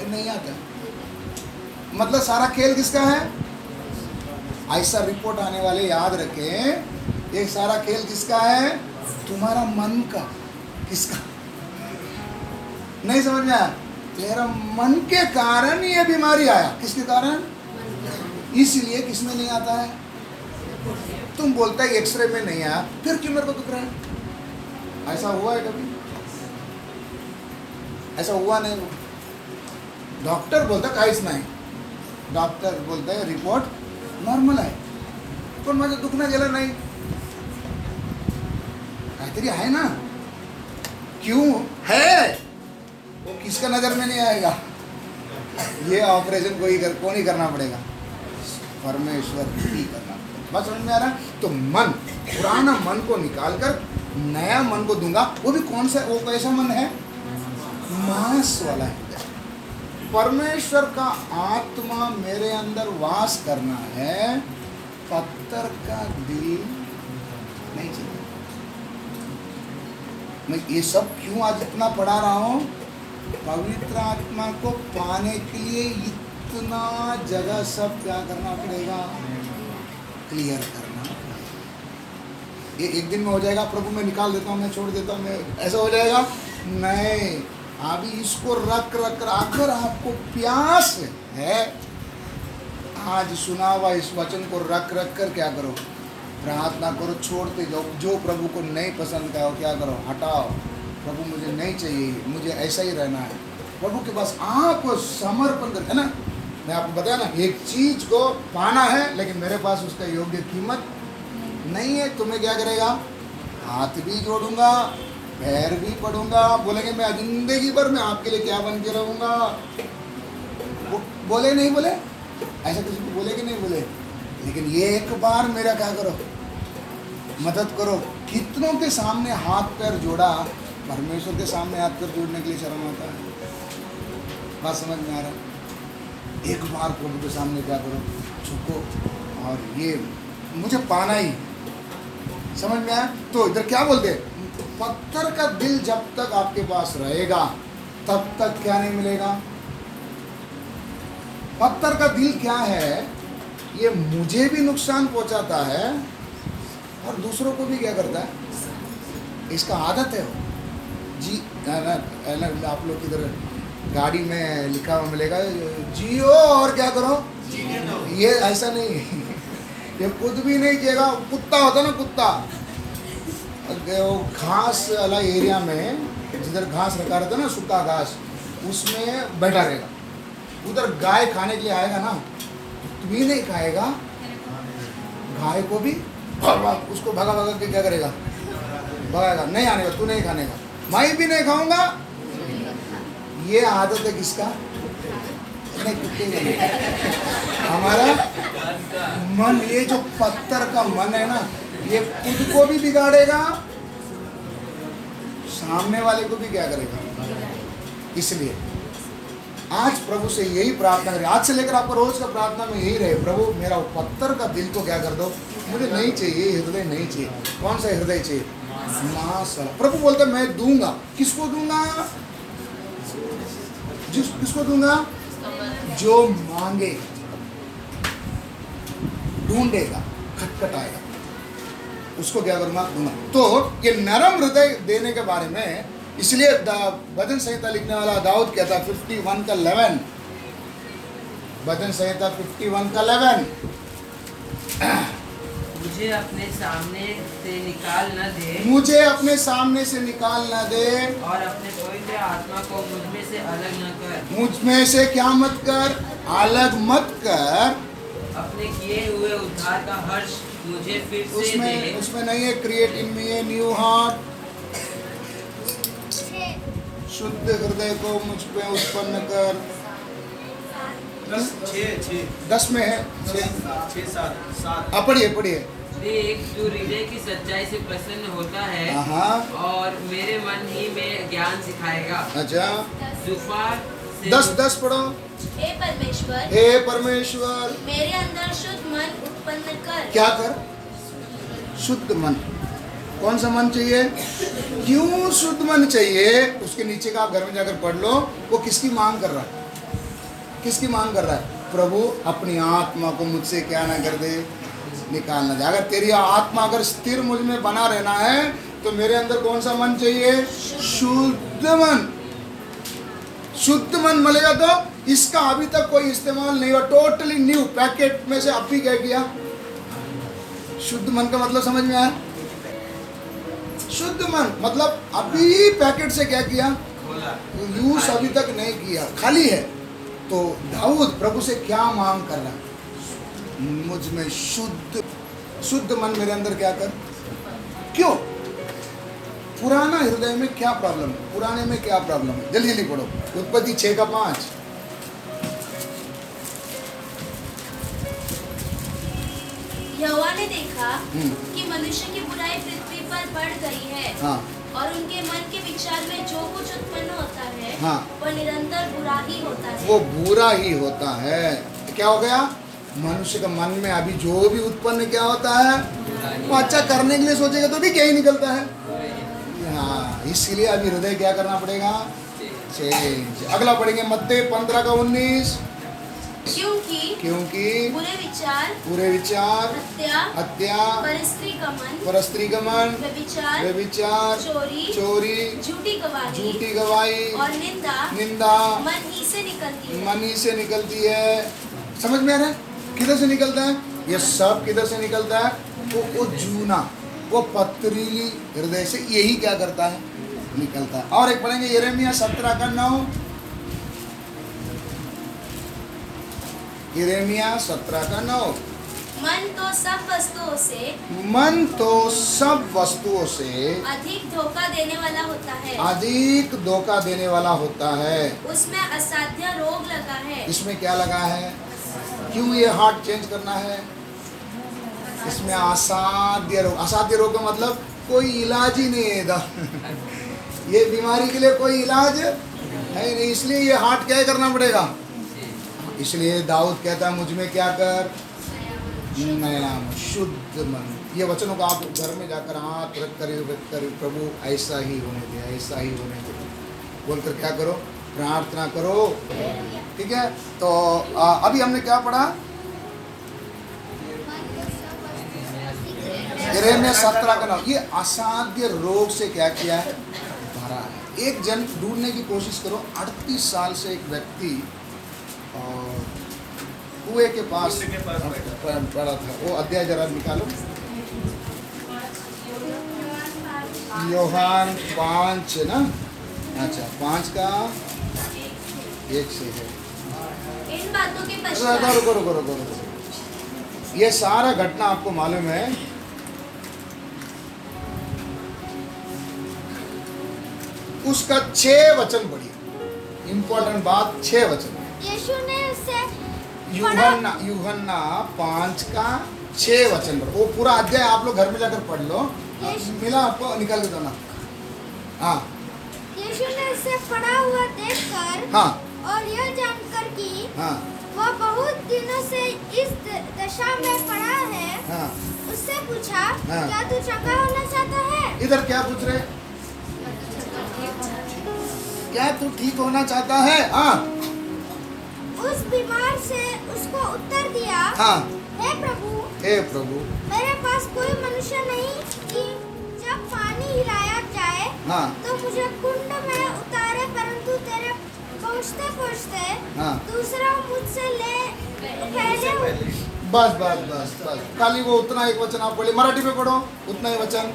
नहीं आता। मतलब सारा खेल किसका है, ऐसा रिपोर्ट आने वाले याद रखें, ये सारा खेल किसका है, तुम्हारा मन का। किसका, नहीं समझ में आया, तेरा मन के कारण ये बीमारी आया। किसके कारण, इसलिए किसमें नहीं आता है, तुम बोलता है एक्सरे में नहीं आया, फिर क्यों मेरे को दुख रहा है, ऐसा हुआ है कभी, ऐसा हुआ नहीं। डॉक्टर बोलता काहीच नाही, डॉक्टर बोलता है रिपोर्ट नॉर्मल आहे, पण माझं दुखणं गेलं नाही, काहीतरी आहे ना, क्यों है, वो किसका नजर में नहीं आएगा। ये ऑपरेशन कौन ही करना पड़ेगा, परमेश्वर ही करना पड़ेगा। बात समझ में आ रहा है। तो मन, पुराना मन को निकाल कर नया मन को दूंगा। वो भी कौन सा, वो कैसा मन है, मांस वाला है। परमेश्वर का आत्मा मेरे अंदर वास करना है, पत्थर का दिल नहीं चाहिए। मैं ये सब क्यों आज इतना पढ़ा रहा हूँ, पवित्र आत्मा को पाने के लिए इतना जगह सब क्या करना पड़ेगा, क्लियर करना। ये एक दिन में हो जाएगा, प्रभु मैं निकाल देता हूँ, मैं छोड़ देता हूँ, मैं ऐसा हो जाएगा नहीं। अभी इसको रख रख कर, अगर आपको प्यास है, आज सुना हुआ इस वचन को रख रख कर क्या करो, प्रार्थना करो, छोड़ते जाओ। जो प्रभु को नहीं पसंद का हो क्या करो, हटाओ। प्रभु मुझे नहीं चाहिए, मुझे ऐसा ही रहना है। प्रभु के पास आपको समर्पण कर, है ना, मैं आपको बताया ना, एक चीज को पाना है लेकिन मेरे पास उसका योग्य कीमत नहीं है, तो मैं क्या करेगा, हाथ भी जोड़ूंगा, पैर भी पढ़ूंगा, बोलेंगे मैं जिंदगी भर मैं आपके लिए क्या बन के रहूंगा। बोले नहीं बोले, ऐसा किसी को बोले कि नहीं बोले, लेकिन ये एक बार मेरा क्या करो, मदद करो। कितनों के सामने हाथ पैर जोड़ा, परमेश्वर के सामने हाथ पैर जोड़ने के लिए शर्म आता है। बात समझ में आ रहा है। एक बार प्रभु के सामने क्या करो, झुको, और ये मुझे पाना ही, समझ में आया। तो इधर क्या बोलते, पत्थर का दिल जब तक आपके पास रहेगा तब तक क्या नहीं मिलेगा। पत्थर का दिल क्या है, ये मुझे भी नुकसान पहुंचाता है और दूसरों को भी क्या करता है, इसका आदत है वो जी। आप लोग इधर गाड़ी में लिखा हुआ मिलेगा जियो और क्या करो, ये ऐसा नहीं ये खुद भी नहीं जिएगा। कुत्ता होता ना, कुत्ता वो घास वाला एरिया में जिधर घास रखा रहता है ना, सूखा घास, उसमें बैठा रहेगा, उधर गाय खाने के लिए आएगा ना, तू भी नहीं खाएगा, गाय को भी उसको भगा भगा के क्या करेगा, भगाएगा, नहीं आने का, तू नहीं खाने का, मैं भी नहीं खाऊंगा। ये आदत है किसका? नहीं, कुत्ते का नहीं। हमारा मन, ये जो पत्थर का मन है ना, ये खुद को भी बिगाड़ेगा, सामने वाले को भी क्या करेगा। इसलिए आज प्रभु से यही प्रार्थना करें, आज से लेकर आपको रोज का प्रार्थना में यही रहे, प्रभु मेरा वो पत्थर का दिल को क्या कर दो, मुझे नहीं चाहिए, हृदय नहीं चाहिए। कौन सा हृदय चाहिए? मांस वाला। प्रभु बोलते मैं दूंगा, किसको दूंगा? किसको दूंगा? जो मांगे, ढूंढेगा, खटखटाएगा, उसको क्या करूंगा, दूंगा। तो ये नरम हृदय देने के बारे में, इसलिए भजन संहिता लिखने वाला दाऊद कहता 51 का 11, भजन संहिता 51 का 11, मुझे अपने सामने से निकाल न दे, मुझे अपने सामने से निकाल न दे, और अपने पवित्र आत्मा को मुझ में से अलग न कर। मुझ में से क्या मत कर, अलग मत कर। अपने किए हुए उद्धार का हर्ष मुझे फिर से दे। उसमें नहीं है create in me a new heart, शुद्ध हृदय को मुझ पे उत्पन्न कर। 10 में है, 6 पढ़िए। देख, तू हृदय की सच्चाई से प्रसन्न होता है, और मेरे मन ही में ज्ञान सिखाएगा। अच्छा, जुफार से 10 पढ़ो। हे परमेश्वर, हे परमेश्वर, मेरे अंदर शुद्ध मन उत्पन्न कर। क्या कर? शुद्ध मन। कौन सा मन चाहिए? क्यों शुद्ध मन चाहिए? उसके नीचे का आप घर में जाकर पढ़ लो, वो किसकी मांग कर रहा है? किसकी मांग कर रहा है? प्रभु अपनी आत्मा को मुझसे क्या ना कर दे, निकाल ना दे। अगर तेरी आत्मा अगर स्थिर मुझ में बना रहना है, तो मेरे अंदर कौन सा मन चाहिए? शुद्ध मन। शुद्ध मन मिलेगा तो इसका अभी तक कोई इस्तेमाल नहीं हुआ, टोटली न्यू पैकेट में से अभी क्या किया? शुद्ध मन का मतलब समझ में आया? शुद्ध मन मतलब अभी पैकेट से क्या किया? यूज अभी तक नहीं किया, खाली है। तो दाऊद प्रभु से क्या मांग कर रहा है? मुझ में शुद्ध मन मेरे अंदर क्या कर। क्यों? पुराना हृदय में क्या प्रॉब्लम है? पुराने में क्या प्रॉब्लम है? जल्दी जल्दी पढ़ो। उत्पत्ति 6 का 5। यहोवा ने देखा कि मनुष्य की बुराई पृथ्वी पर बढ़ गई है, हाँ, और उनके मन के विचार में जो कुछ उत्पन्न होता है, हाँ, वह निरंतर बुरा ही होता है। वो बुरा ही होता है। क्या हो गया? मनुष्य का मन में अभी जो भी उत्पन्न क्या होता है, वो अच्छा करने के लिए सोचेगा तो भी क्या ही निकलता है। हाँ, इसलिए अभी हृदय क्या करना पड़ेगा? चेंज। अगला पढ़ेंगे मत्ती 15 का 19। क्योंकि बुरे विचार, हत्या, परस्त्री का मन, व्यभिचार, चोरी, झूठी गवाही और निंदा मन ही से निकलती है। समझ में आ रहा है? किधर से निकलता है? ये सब किधर से निकलता है? वो जूना, वो पथरीली हृदय से यही क्या करता है? निकलता है। और एक पढ़ेंगे यिर्मयाह 17 का 9। यिर्मयाह 17 का 9। मन तो सब वस्तुओं से अधिक धोखा देने वाला होता है। उसमें असाध्य रोग लगा है। इसमें क्या लगा है? क्यों ये हार्ट चेंज करना है? इसमें असाध्य रोग का मतलब कोई इलाज ही नहीं है। ये बीमारी के लिए कोई इलाज है नहीं, इसलिए ये हार्ट क्या करना पड़ेगा। इसलिए दाऊद कहता है मुझ में क्या कर? नया शुद्ध मन। ये वचनों को आप घर में जाकर हाथ रख कर प्रभु ऐसा ही होने दे, ऐसा ही होने दे बोलकर क्या करो? प्रार्थना करो। ठीक है, तो अभी हमने क्या पढ़ा? यिर्मयाह 17 का 9। ये असाध्य रोग से क्या किया है? भरा है। एक जन ढूंढने की कोशिश करो। 38 साल से एक व्यक्ति कुएं के पास पड़ा था। वो अध्याय जरा निकालो। यूहन्ना 5 ना, अच्छा 5 का 1 से है। इन बातों के रुको पश्चात रुको रुको रुको रुको। ये सारा घटना आपको मालूम है। उसका 6 वचन पढ़िए, इंपॉर्टेंट बात 6 वचन। यीशु ने उससे यूहन्ना 5 का 6 वचन पढ़ो। वो पूरा अध्याय आप लोग घर में जाकर पढ़ लो। मिला आपको, निकाल के दो ना। हाँ यीशु ने उससे पड़ा हुआ देखकर हाँ और यह जानकर कि हाँ वह बहुत दिनों से इस दशा में पड़ा है, हाँ। उससे पूछा, हाँ। क्या तू चंगा होना चाहता है? इधर क्या पूछ रहे? क्या तू ठीक होना चाहता है? हाँ उस बीमार से उसको उत्तर दिया, हाँ। हे प्रभु, हे प्रभु, मेरे पास कोई मनुष्य नहीं कि जब पानी हिलाया जाए हाँ तो मुझे कुंड में उतारे, परंतु तेरे पहुँचते पहुँचते हाँ। दूसरा मुझसे ले पहले बस बस बस बस, खाली वो उतना एक वचन आप पढ़े। मराठी में पढ़ो उतना ही वचन।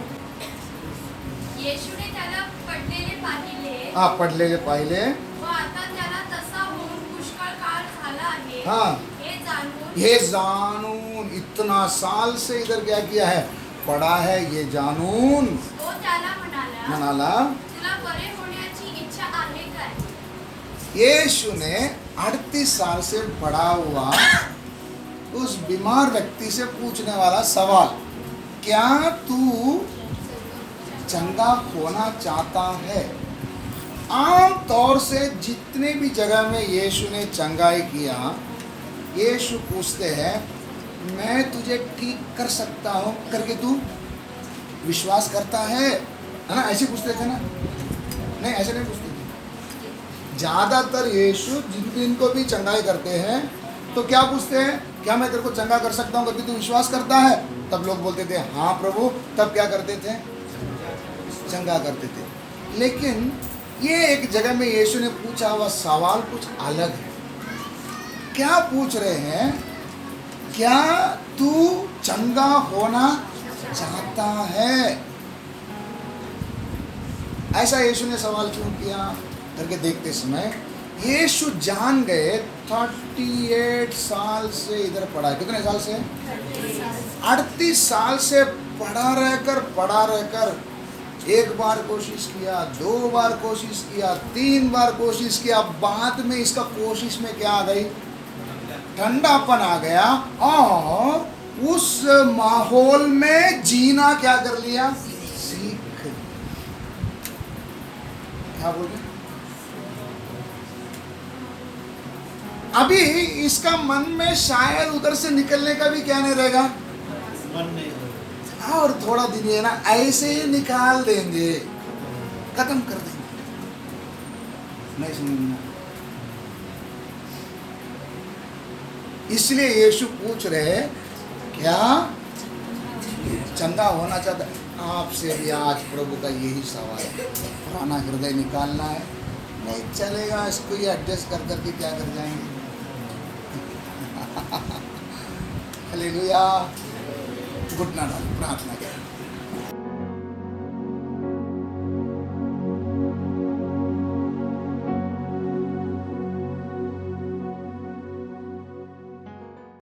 येशूने त्याला पडलेले पाहिले हाँ पढ़ले पाहिले। व आता त्याला तसा होऊन पुष्कळ काळ झाला आहे हाँ। हे जाणून ये जानून, इतना साल से इधर क्या किया है? पढ़ा है। ये जानून तो त्याला म्हणाला, मनाला तुला बरे होण्याची इच्छा आहे काय? यीशु ने 38 साल से पड़ा हुआ उस बीमार व्यक्ति से पूछने वाला सवाल, क्या तू चंगा होना चाहता है? आम तौर से जितने भी जगह में यीशु ने चंगाई किया, यीशु पूछते हैं, मैं तुझे ठीक कर सकता हूँ करके तू विश्वास करता है ना? ऐसे पूछते थे ना? नहीं, ऐसे नहीं पूछते थे। ज़्यादातर यीशु जिनको भी चंगाई करते हैं तो क्या पूछते हैं? क्या मैं तेरे को चंगा कर सकता हूँ करके तू विश्वास करता है? तब लोग बोलते थे हाँ प्रभु। तब क्या करते थे? चंगा करते थे। लेकिन ये एक जगह में यीशु ने पूछा हुआ सवाल कुछ अलग है। क्या पूछ रहे हैं? क्या तू चंगा होना चाहता है? ऐसा यीशु ने सवाल क्यों किया करके देखते समय यीशु जान गए 38 साल से इधर पड़ा है। कितने साल से? 38 साल से पड़ा रहकर एक बार कोशिश किया, 2 बार कोशिश किया, 3 बार कोशिश किया, बाद में इसका कोशिश में क्या आ गई? ठंडापन आ गया और उस माहौल में जीना क्या कर लिया? सीख। क्या बोल रहे? अभी इसका मन में शायद उधर से निकलने का भी क्या नहीं रहेगा? मन नहीं। और थोड़ा दिन ये ना ऐसे ही निकाल देंगे, खत्म कर देंगे। नहीं समझना। इसलिए यीशु पूछ रहे, क्या चंगा होना चाहता है? आपसे भी आज प्रभु का यही सवाल है। पुराना हृदय निकालना है? नहीं चलेगा, इसको ही एडजस्ट कर करके क्या कर जाएंगे? हालेलुया। घुटना डाल, प्रार्थना करें।